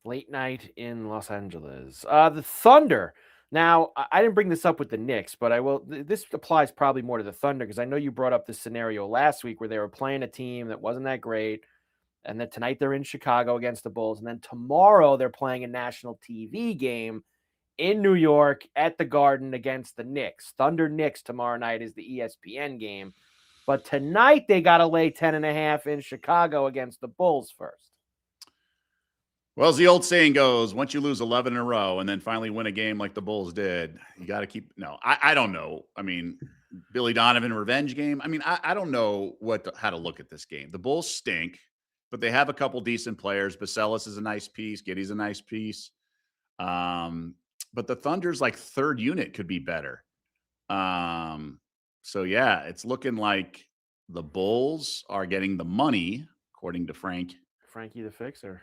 Late night in Los Angeles. The Thunder. Now, I didn't bring this up with the Knicks, but I will. This applies probably more to the Thunder because I know you brought up this scenario last week where they were playing a team that wasn't that great. And then tonight they're in Chicago against the Bulls. And then tomorrow they're playing a national TV game in New York at the Garden against the Knicks. Thunder Knicks tomorrow night is the ESPN game. But tonight they got to lay 10.5 in Chicago against the Bulls first. Well, as the old saying goes, once you lose 11 in a row and then finally win a game like the Bulls did, you got to keep. No, I don't know. Billy Donovan revenge game. I don't know how to look at this game. The Bulls stink, but they have a couple decent players. Baselis is a nice piece. Giddey's a nice piece. But the Thunder's like third unit could be better. So yeah, it's looking like the Bulls are getting the money, according to Frankie the Fixer.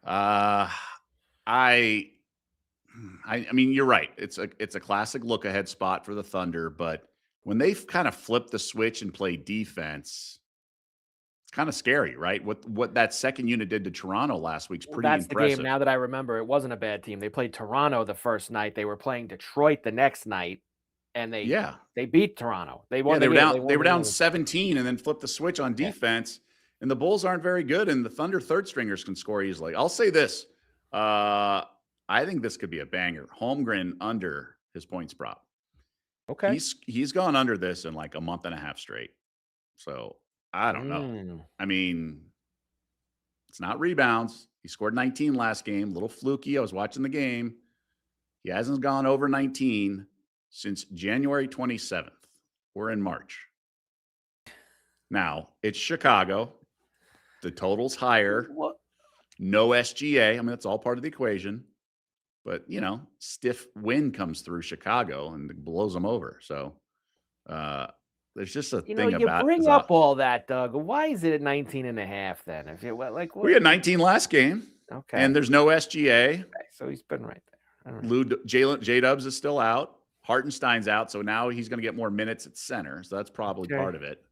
You're right. It's a classic look ahead spot for the Thunder, but when they've kind of flipped the switch and play defense, it's kind of scary, right? What that second unit did to Toronto last week's pretty impressive. That's the game. Now that I remember, it wasn't a bad team. They played Toronto the first night. They were playing Detroit the next night, and they beat Toronto. They won. They were down 17 and then flipped the switch on defense. And the Bulls aren't very good, and the Thunder third stringers can score easily. I'll say this. I think this could be a banger. Holmgren under his points prop. Okay. He's gone under this in like a month and a half straight. So I don't know. It's not rebounds. He scored 19 last game. A little fluky. I was watching the game. He hasn't gone over 19 since January 27th. We're in March. Now, it's Chicago. The total's higher. What? No SGA. I mean, that's all part of the equation. But, stiff wind comes through Chicago and blows them over. So there's just a thing You about bring up all that, Doug. Why is it at 19.5 then? If you like, we had 19 last game. Okay. And there's no SGA. Okay, so he's been right there. Right. J-Dubs is still out. Hartenstein's out. So now he's going to get more minutes at center. So that's probably part of it.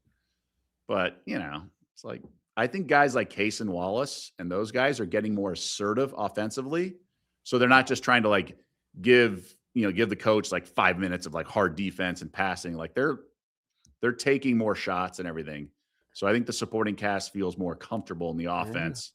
But, it's like, I think guys like Case and Wallace and those guys are getting more assertive offensively. So they're not just trying to give the coach 5 minutes of hard defense and passing. They're taking more shots and everything. So I think the supporting cast feels more comfortable in the offense.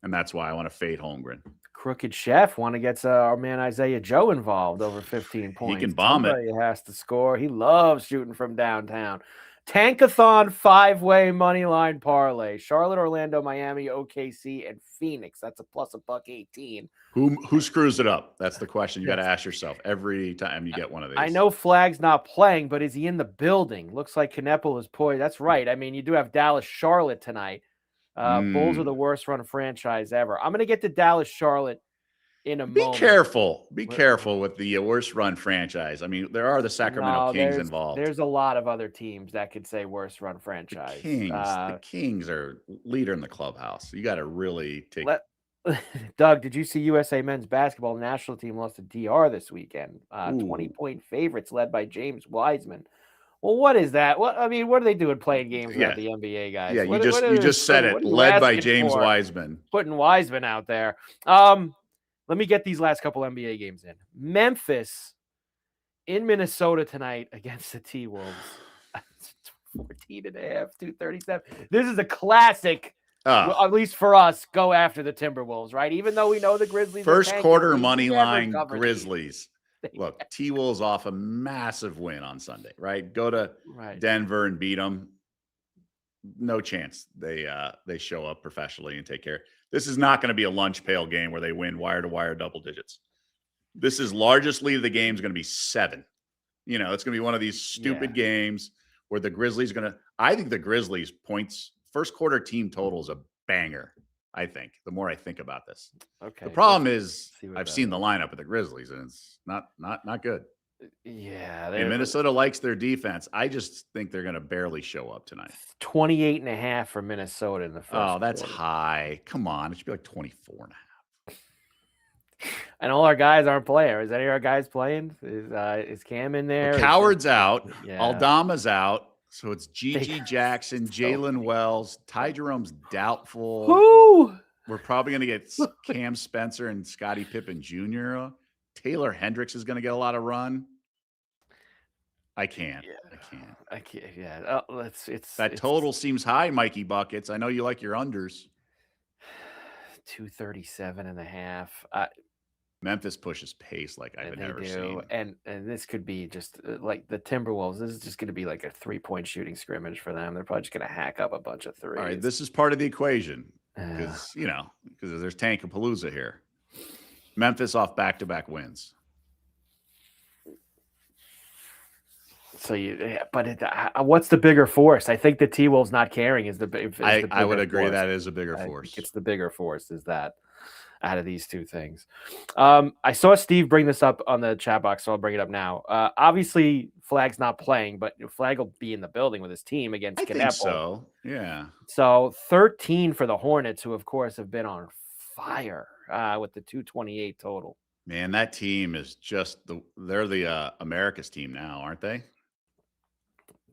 And that's why I want to fade Holmgren. Crooked Chef want to get our man Isaiah Joe involved over 15 points. He can bomb it. He has to score. He loves shooting from downtown. Tankathon 5-way money line parlay. Charlotte, Orlando, Miami, OKC, and Phoenix. That's a plus $1.18. Who screws it up? That's the question you got to ask yourself every time you get one of these. I know Flag's not playing, but is he in the building? Looks like Knepel is poised. That's right. I mean, you do have Dallas, Charlotte tonight. Bulls are the worst run franchise ever. I'm going to get to Dallas, Charlotte in a moment. Be careful with the worst run franchise. I mean, there are the Sacramento Kings involved. There's a lot of other teams that could say worst run franchise. The Kings are leader in the clubhouse. You got to really take. Doug, did you see USA men's basketball national team lost to DR this weekend? 20-point favorites led by James Wiseman. Well, what is that? What are they doing playing games with the NBA guys? Yeah, you just said it. Led by James Wiseman. Putting Wiseman out there. Let me get these last couple NBA games in. Memphis in Minnesota tonight against the T-Wolves. 14.5, 237. This is a classic. At least for us, go after the Timberwolves, right? Even though we know the Grizzlies. First quarter money line Grizzlies. Look, T-Wolves off a massive win on Sunday, right? Go to Denver and beat them. No chance they show up professionally and take care. This is not going to be a lunch pail game where they win wire to wire double digits. This is largest lead of the game is going to be 7. It's going to be one of these stupid games where the Grizzlies I think the Grizzlies points first quarter team total is a banger. I think the more I think about this. Okay. The problem is I've seen the lineup of the Grizzlies and it's not good. Yeah. And Minnesota likes their defense. I just think they're going to barely show up tonight. 28.5 for Minnesota in the first. Oh, that's high. Come on. It should be 24.5. And all our guys aren't playing. Is any of our guys playing? Is Cam in there? Well, Coward's out. Yeah. Aldama's out. So it's Gigi Jackson, Jalen Wells, Ty Jerome's doubtful. Who? We're probably going to get Cam Spencer and Scottie Pippen Jr. Taylor Hendricks is going to get a lot of run. I can't. Yeah. That total seems high, Mikey Buckets. I know you like your unders. 237.5. Memphis pushes pace like I've never seen. And this could be just like the Timberwolves. This is just going to be like a 3-point shooting scrimmage for them. They're probably just going to hack up a bunch of threes. All right, this is part of the equation because there's Tankapalooza here. Memphis off back-to-back wins. So what's the bigger force? I think the T-Wolves not caring is the bigger I would agree that is a bigger force. It's the bigger force is that out of these two things. I saw Steve bring this up on the chat box, so I'll bring it up now. Obviously, Flag's not playing, but Flag will be in the building with his team against Knepel. I think so, yeah. So 13 for the Hornets, who, of course, have been on fire with the 228 total. Man, that team is just they're the America's team now, aren't they?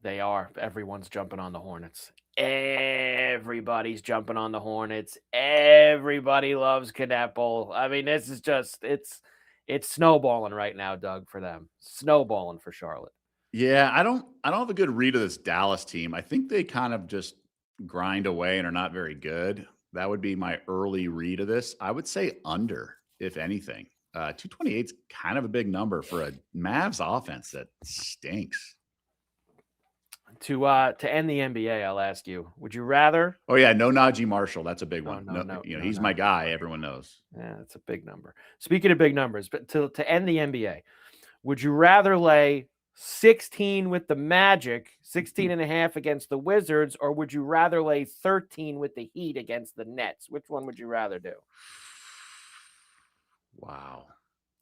They are. Everyone's jumping on the Hornets. Everybody's jumping on the Hornets. Everybody loves Knepel. I mean, this is just it's snowballing right now, Doug, for them. Snowballing for Charlotte. Yeah, I don't have a good read of this Dallas team. I think they kind of just grind away and are not very good. That would be my early read of this. I would say under, if anything. 228 is kind of a big number for a Mavs offense that stinks. To end the NBA, I'll ask you: would you rather? Oh yeah, no Najee Marshall. That's a big Oh, one. no, No, no, he's my Najee guy. Marshall. Everyone knows. Yeah, that's a big number. Speaking of big numbers, but to end the NBA, would you rather lay 16 with the Magic, 16 and a half against the Wizards, or would you rather lay 13 with the Heat against the Nets? Which one would you rather do? Wow.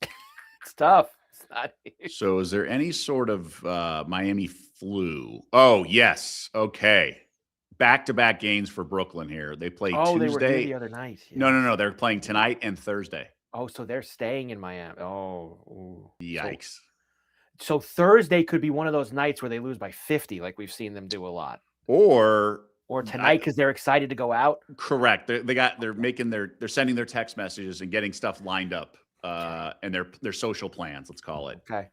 It's tough. It's not So is there any sort of Miami flu? Oh, yes. Okay. Back-to-back games for Brooklyn here. They play Oh, they were here Tuesday. the other night. No. They're playing tonight and Thursday. Oh, so they're staying in Miami. Oh, ooh. Yikes. So Thursday could be one of those nights where they lose by 50, like we've seen them do a lot. Or tonight because they're excited to go out. Correct. They're sending their text messages and getting stuff lined up, and their social plans. Let's call it. Okay.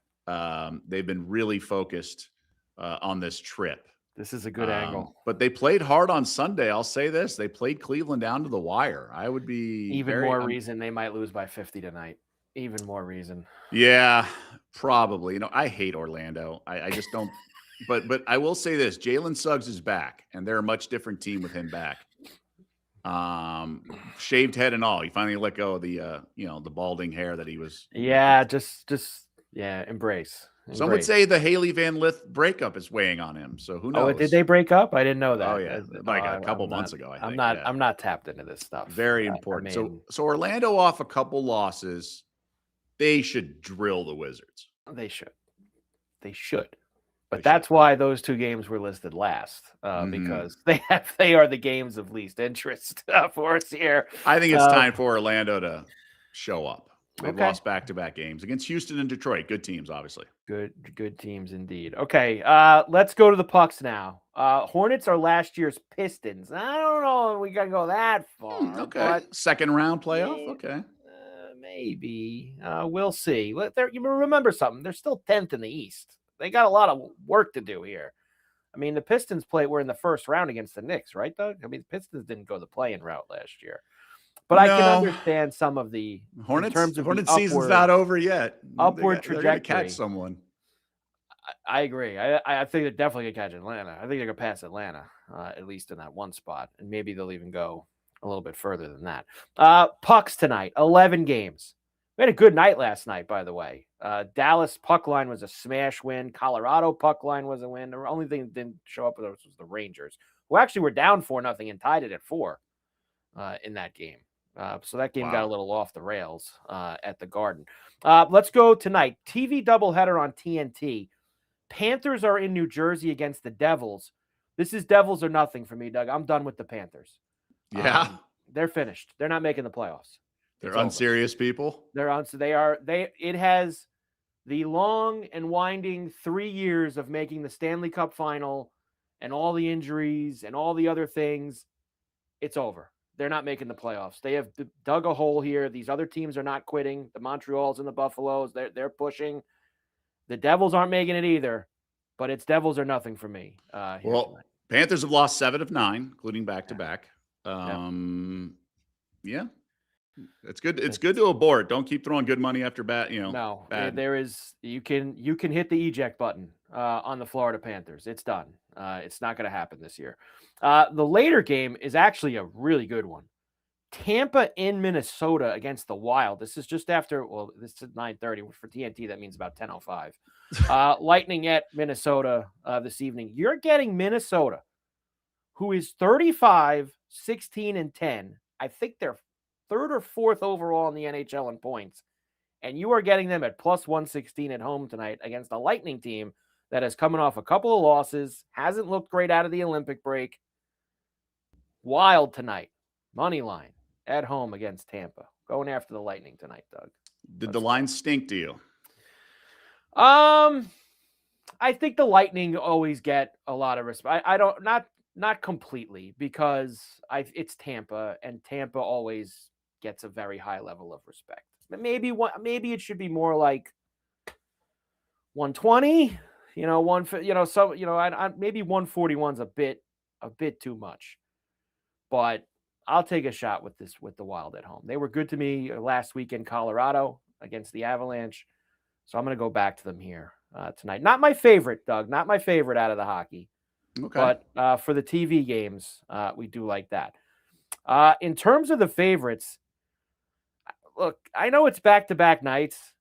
They've been really focused on this trip. This is a good angle. But they played hard on Sunday. I'll say this: they played Cleveland down to the wire. I would be even more reason they might lose by 50 tonight. Even more reason. Yeah, probably. I hate Orlando. I just don't. But I will say this: Jalen Suggs is back, and they're a much different team with him back. Shaved head and all. He finally let go of the the balding hair that he was. Yeah, just embrace. Some would say the Haley Van Lith breakup is weighing on him. So who knows? Oh, did they break up? I didn't know that. Oh yeah, like a couple months ago. I think. I'm not tapped into this stuff. Very important. So Orlando off a couple losses. They should drill the Wizards. They should. But that's why those two games were listed last, because they are the games of least interest for us here. I think it's time for Orlando to show up. They've lost back-to-back games against Houston and Detroit. Good teams, obviously. Good teams indeed. Okay, let's go to the Pucks now. Hornets are last year's Pistons. I don't know if we got to go that far. Okay, but second round playoff. Okay, maybe. We'll see. You remember something? They're still 10th in the East. They got a lot of work to do here. I mean, the Pistons were in the first round against the Knicks, right, Doug? I mean, the Pistons didn't go the play-in route last year. But I can understand some of the Hornets. In terms of Hornets season's not over yet. Upward trajectory. They're gonna catch someone. I agree. I think they're definitely gonna catch Atlanta. I think they're gonna pass Atlanta, at least in that one spot, and maybe they'll even go a little bit further than that. Pucks tonight, 11 games. We had a good night last night, by the way. Dallas puck line was a smash win. Colorado puck line was a win. The only thing that didn't show up was the Rangers, who actually were down 4-0 and tied it at 4 in that game. So that game got a little off the rails at the Garden. Let's go tonight. TV doubleheader on TNT. Panthers are in New Jersey against the Devils. This is Devils or nothing for me, Doug. I'm done with the Panthers. Yeah. They're finished. They're not making the playoffs. They're unserious people. It has the long and winding 3 years of making the Stanley Cup final and all the injuries and all the other things. It's over. They're not making the playoffs. They have dug a hole here. These other teams are not quitting. The Montreals and the Buffaloes, they're pushing. The Devils aren't making it either, but it's Devils or nothing for me. Panthers have lost 7 of 9, including back-to-back. Yeah. It's good. It's good to abort. Don't keep throwing good money after bad. No, bad. there is. You can hit the eject button on the Florida Panthers. It's done. It's not going to happen this year. The later game is actually a really good one. Tampa in Minnesota against the Wild. This is just after. Well, this is 9:30 for TNT. That means about 10:05. Lightning at Minnesota this evening. You're getting Minnesota, who is 35, 16, and 10. I think they're 3rd or 4th overall in the NHL in points. And you are getting them at plus 116 at home tonight against a Lightning team that is coming off a couple of losses, hasn't looked great out of the Olympic break. Wild tonight. Money line at home against Tampa. Going after the Lightning tonight, Doug. Did the line stink to you? I think the Lightning always get a lot of respect. I don't not completely, because it's Tampa, and Tampa always gets a very high level of respect. Maybe it should be more like 120, maybe 141's a bit too much. But I'll take a shot with the Wild at home. They were good to me last week in Colorado against the Avalanche. So I'm going to go back to them here tonight. Not my favorite, Doug. Not my favorite out of the hockey. Okay. But for the TV games, we do like that. In terms of the favorites, look, I know it's back-to-back nights.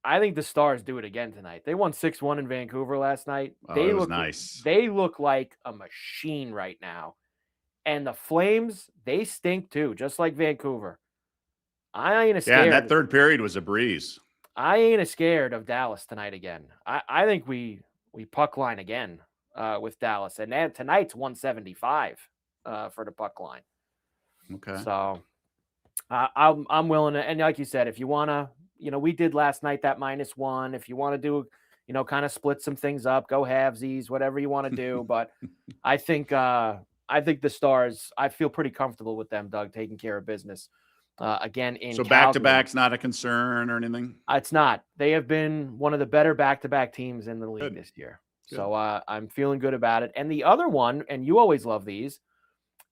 I think the Stars do it again tonight. They won 6-1 in Vancouver last night. Oh, it was nice. They look like a machine right now. And the Flames, they stink too, just like Vancouver. I ain't Yeah, and scared. that third period was a breeze. I ain't scared of Dallas tonight again. I think we puck line again with Dallas, and then tonight's 175 for the puck line. Okay. So I'm willing to, and like you said, if you wanna, we did last night that -1. If you want to do, kind of split some things up, go halvesies, whatever you want to do. But I think the Stars, I feel pretty comfortable with them, Doug, taking care of business again in So Calgary. back-to-back's not a concern or anything? It's not. They have been one of the better back-to-back teams in the league Good. this year. Good. So I'm feeling good about it. And the other one, and you always love these,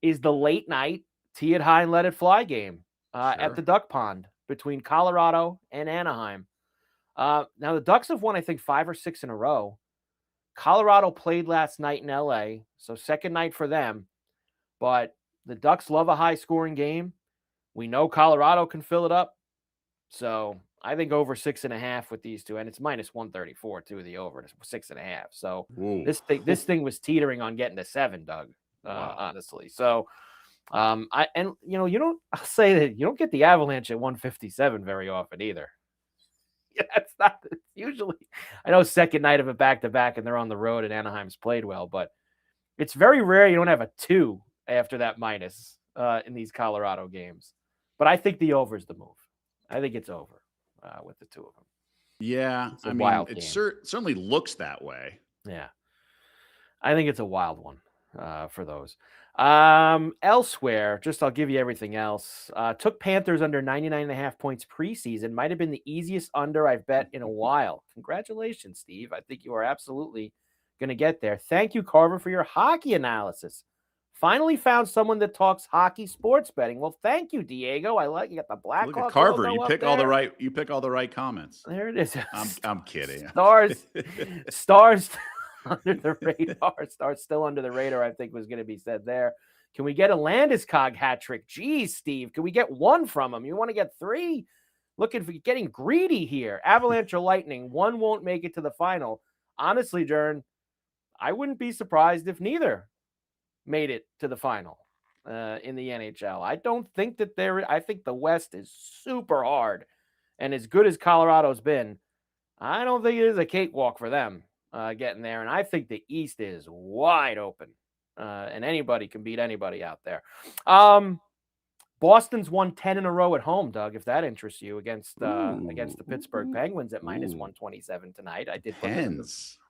is the late night tee it high and let it fly game at the Duck Pond between Colorado and Anaheim. Now the Ducks have won, I think, 5 or 6 in a row. Colorado played last night in LA, so second night for them. But the Ducks love a high-scoring game. We know Colorado can fill it up. So I think over 6.5 with these two, and it's -134 too. The over 6.5. So Ooh. this thing was teetering on getting to 7, Doug. Wow. Honestly, so I'll say that you don't get the Avalanche at 157 very often either. Yeah, it's not it's usually. I know second night of a back-to-back, and they're on the road, and Anaheim's played well, but it's very rare you don't have a 2 after that minus in these Colorado games. But I think the over is the move. I think it's over with the two of them. Yeah, It's a I mean, wild it game. certainly looks that way. Yeah. I think it's a wild one for those. Elsewhere, I'll give you everything else. Took Panthers under 99.5 points preseason. Might have been the easiest under I've bet in a while. Congratulations, Steve. I think you are absolutely going to get there. Thank you, Carver, for your hockey analysis. Finally found someone that talks hockey sports betting. Well, thank you, Diego. I like you got the Blackhawks. Look at Carver. logo You up pick there. all the right. You pick all the right comments. There it is. I'm kidding. Stars under the radar. Stars still under the radar, I think was going to be said there. Can we get a Landeskog hat trick? Geez, Steve, can we get one from him? You want to get 3? Looking for getting greedy here. Avalanche or Lightning, one won't make it to the final. Honestly, Jern, I wouldn't be surprised if neither made it to the final in the NHL. I don't think that I think the West is super hard, and as good as Colorado's been, I don't think it is a cakewalk for them getting there. And I think the East is wide open, and anybody can beat anybody out there. Boston's won 10 in a row at home, Doug, if that interests you, against the Pittsburgh Penguins at -127 tonight. I did put them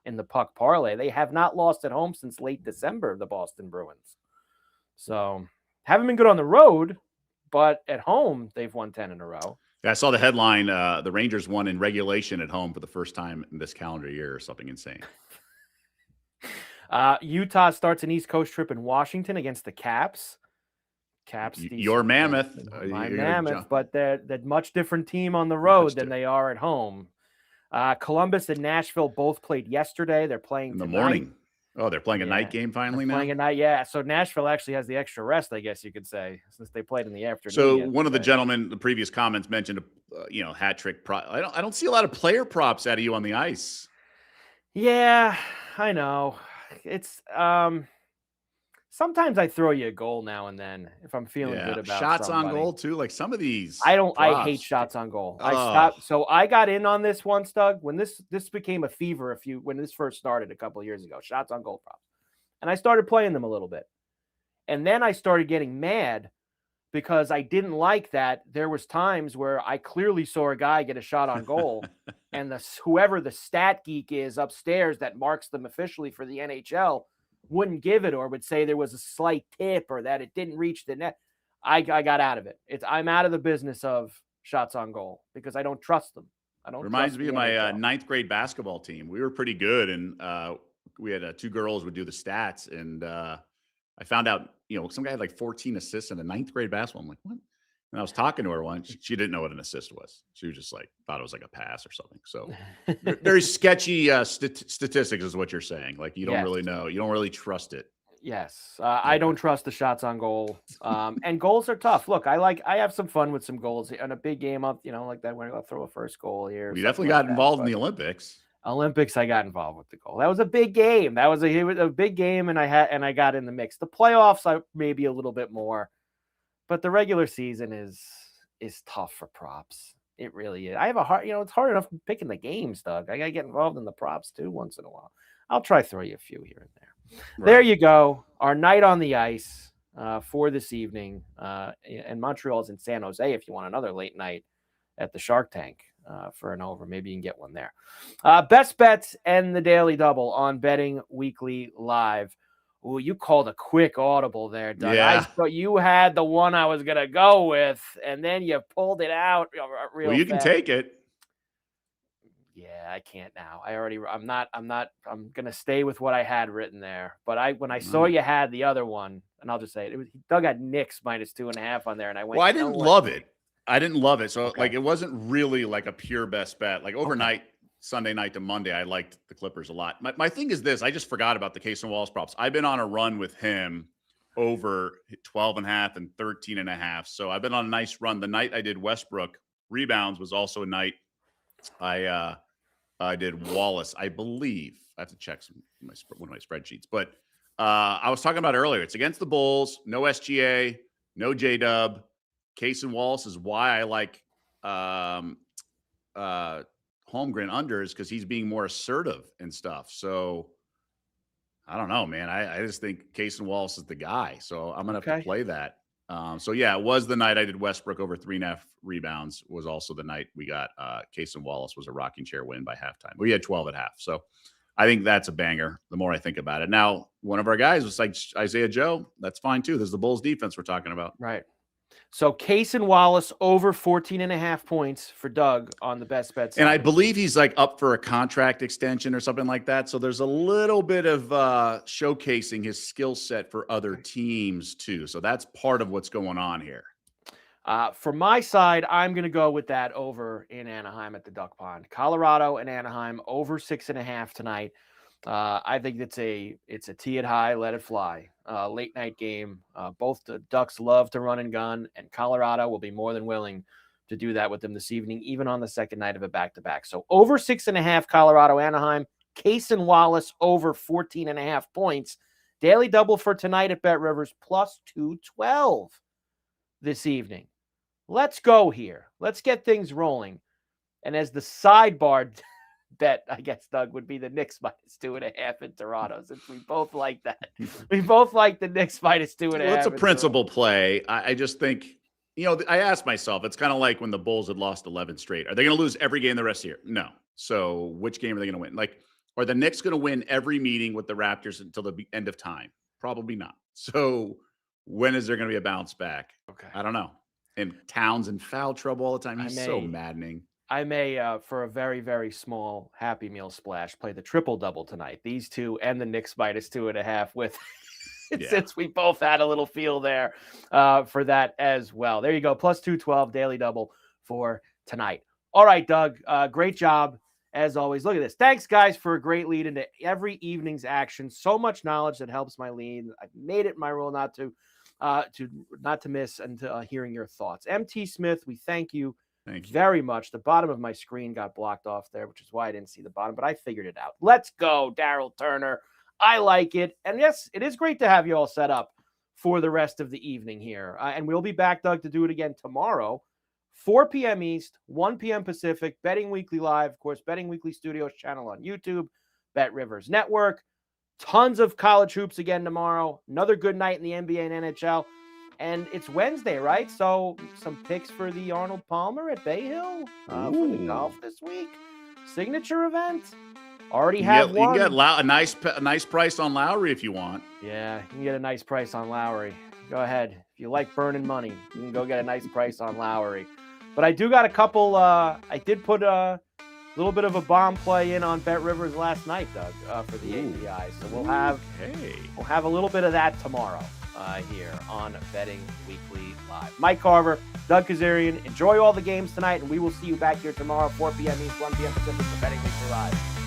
in the puck parlay. They have not lost at home since late December, the Boston Bruins. So haven't been good on the road, but at home, they've won 10 in a row. Yeah, I saw the headline, the Rangers won in regulation at home for the first time in this calendar year or something insane. Utah starts an East Coast trip in Washington against the Caps. Your Mammoth. My Mammoth, but they're much different team on the road than they are at home. Columbus and Nashville both played yesterday. They're playing in the tonight. Morning. Oh, they're playing a night game finally now? Playing a night, yeah. So Nashville actually has the extra rest, I guess you could say, since they played in the afternoon. So one of the gentlemen, the previous comments mentioned, hat trick. I don't see a lot of player props out of you on the ice. Yeah, I know. It's sometimes I throw you a goal now and then if I'm feeling good about shots somebody. on goal too. Like some of these, I hate shots on goal. I stopped. So I got in on this once, Doug, when this became a fever when this first started a couple of years ago. Shots on goal props, and I started playing them a little bit, and then I started getting mad because I didn't like that. There was times where I clearly saw a guy get a shot on goal, and whoever the stat geek is upstairs that marks them officially for the NHL wouldn't give it or would say there was a slight tip or that it didn't reach the net. I got out of it. I'm out of the business of shots on goal because I don't trust them. Reminds me of my ninth grade basketball team. We were pretty good, and we had 2 girls would do the stats, and I found out, some guy had like 14 assists in a ninth grade basketball. I'm like, what? And I was talking to her once. She didn't know what an assist was. She was just like, thought it was like a pass or something. So very sketchy statistics is what you're saying. Like you don't Yes. really know. You don't really trust it. Yes. I don't trust the shots on goal. And goals are tough. Look, I have some fun with some goals on a big game up, like that when I throw a first goal here. We definitely got involved in the Olympics. I got involved with the goal. That was a big game. It was a big game, and I got in the mix. The playoffs, maybe a little bit more, but the regular season is tough for props. It really is. I have a hard, it's hard enough picking the games, Doug. I gotta get involved in the props too once in a while. I'll try throw you a few here and there. Right. There you go. Our night on the ice for this evening. And Montreal's in San Jose. If you want another late night at the Shark Tank. For an over. Maybe you can get one there. Best bets and the Daily Double on Betting Weekly Live. Ooh, you called a quick audible there, Doug. Yeah. I thought you had the one I was going to go with, and then you pulled it out real Well, you fast. can take it. Yeah, I can't now. I'm going to stay with what I had written there. But when I saw you had the other one, and I'll just say it, Doug had Knicks -2.5 on there, and I went, well, I didn't love it. I didn't love it. So, okay. it wasn't really like a pure best bet. Like overnight, Sunday night to Monday, I liked the Clippers a lot. My thing is this. I just forgot about the Case and Wallace props. I've been on a run with him over 12.5 and 13.5. So I've been on a nice run. The night I did Westbrook rebounds was also a night I did Wallace, I believe. I have to check one of my spreadsheets. But I was talking about earlier. It's against the Bulls. No SGA. No J-Dub. Case and Wallace is why I like Holmgren unders because he's being more assertive and stuff. So I don't know, man. I just think Case and Wallace is the guy. So I'm gonna have to play that. So yeah, it was the night I did Westbrook over 3.5 rebounds. Was also the night we got Case and Wallace was a rocking chair win by halftime. We had 12.5. So I think that's a banger. The more I think about it, now one of our guys was like Isaiah Joe. That's fine too. There's the Bulls defense we're talking about, right? So Case and Wallace over 14.5 points for Doug on the best bets. And I believe he's like up for a contract extension or something like that. So there's a little bit of showcasing his skill set for other teams too. So that's part of what's going on here. For my side, I'm going to go with that over in Anaheim at the Duck Pond. Colorado and Anaheim over 6.5 tonight. I think it's a tee it high, let it fly. Late night game. Both the Ducks love to run and gun, and Colorado will be more than willing to do that with them this evening, even on the second night of a back-to-back. So over 6.5 Colorado, Anaheim. Case and Wallace over 14.5 points. Daily double for tonight at Bet Rivers +212 this evening. Let's go here. Let's get things rolling. And as the sidebar bet, I guess, Doug, would be the Knicks -2.5 in Toronto, since we both like that. We both like the Knicks -2.5. Well, it's a principal play. I just think, I asked myself, it's kind of like when the Bulls had lost 11 straight. Are they going to lose every game the rest of the year? No. So which game are they going to win? Like, are the Knicks going to win every meeting with the Raptors until the end of time? Probably not. So when is there going to be a bounce back? Okay. I don't know. And Towns in foul trouble all the time. He's so maddening. I may, for a very, very small Happy Meal splash, play the triple-double tonight. These two and the Knicks -2.5 with since we both had a little feel there for that as well. There you go. +212 daily double for tonight. All right, Doug. Great job as always. Look at this. Thanks, guys, for a great lead into every evening's action. So much knowledge that helps my lead. I've made it my rule not to miss until hearing your thoughts. MT Smith, we thank you. Thank you very much. The bottom of my screen got blocked off there, which is why I didn't see the bottom, but I figured it out. Let's go, Daryl Turner. I like it. And yes, it is great to have you all set up for the rest of the evening here. And we'll be back, Doug, to do it again tomorrow, 4 p.m. East, 1 p.m. Pacific, Betting Weekly Live, of course, Betting Weekly Studios channel on YouTube, Bet Rivers Network. Tons of college hoops again tomorrow. Another good night in the NBA and NHL. And it's Wednesday, right? So some picks for the Arnold Palmer at Bay Hill for the golf this week. Signature event. Already have one. You can get a nice price on Lowry if you want. Yeah, you can get a nice price on Lowry. Go ahead. If you like burning money, you can go get a nice price on Lowry. But I do got a couple. I did put a little bit of a bomb play in on Bet Rivers last night, Doug, for the API. So we'll have a little bit of that tomorrow. here on Betting Weekly Live. Mike Carver, Doug Kezirian, enjoy all the games tonight, and we will see you back here tomorrow, 4 p.m. East, 1 p.m. Pacific for Betting Weekly Live.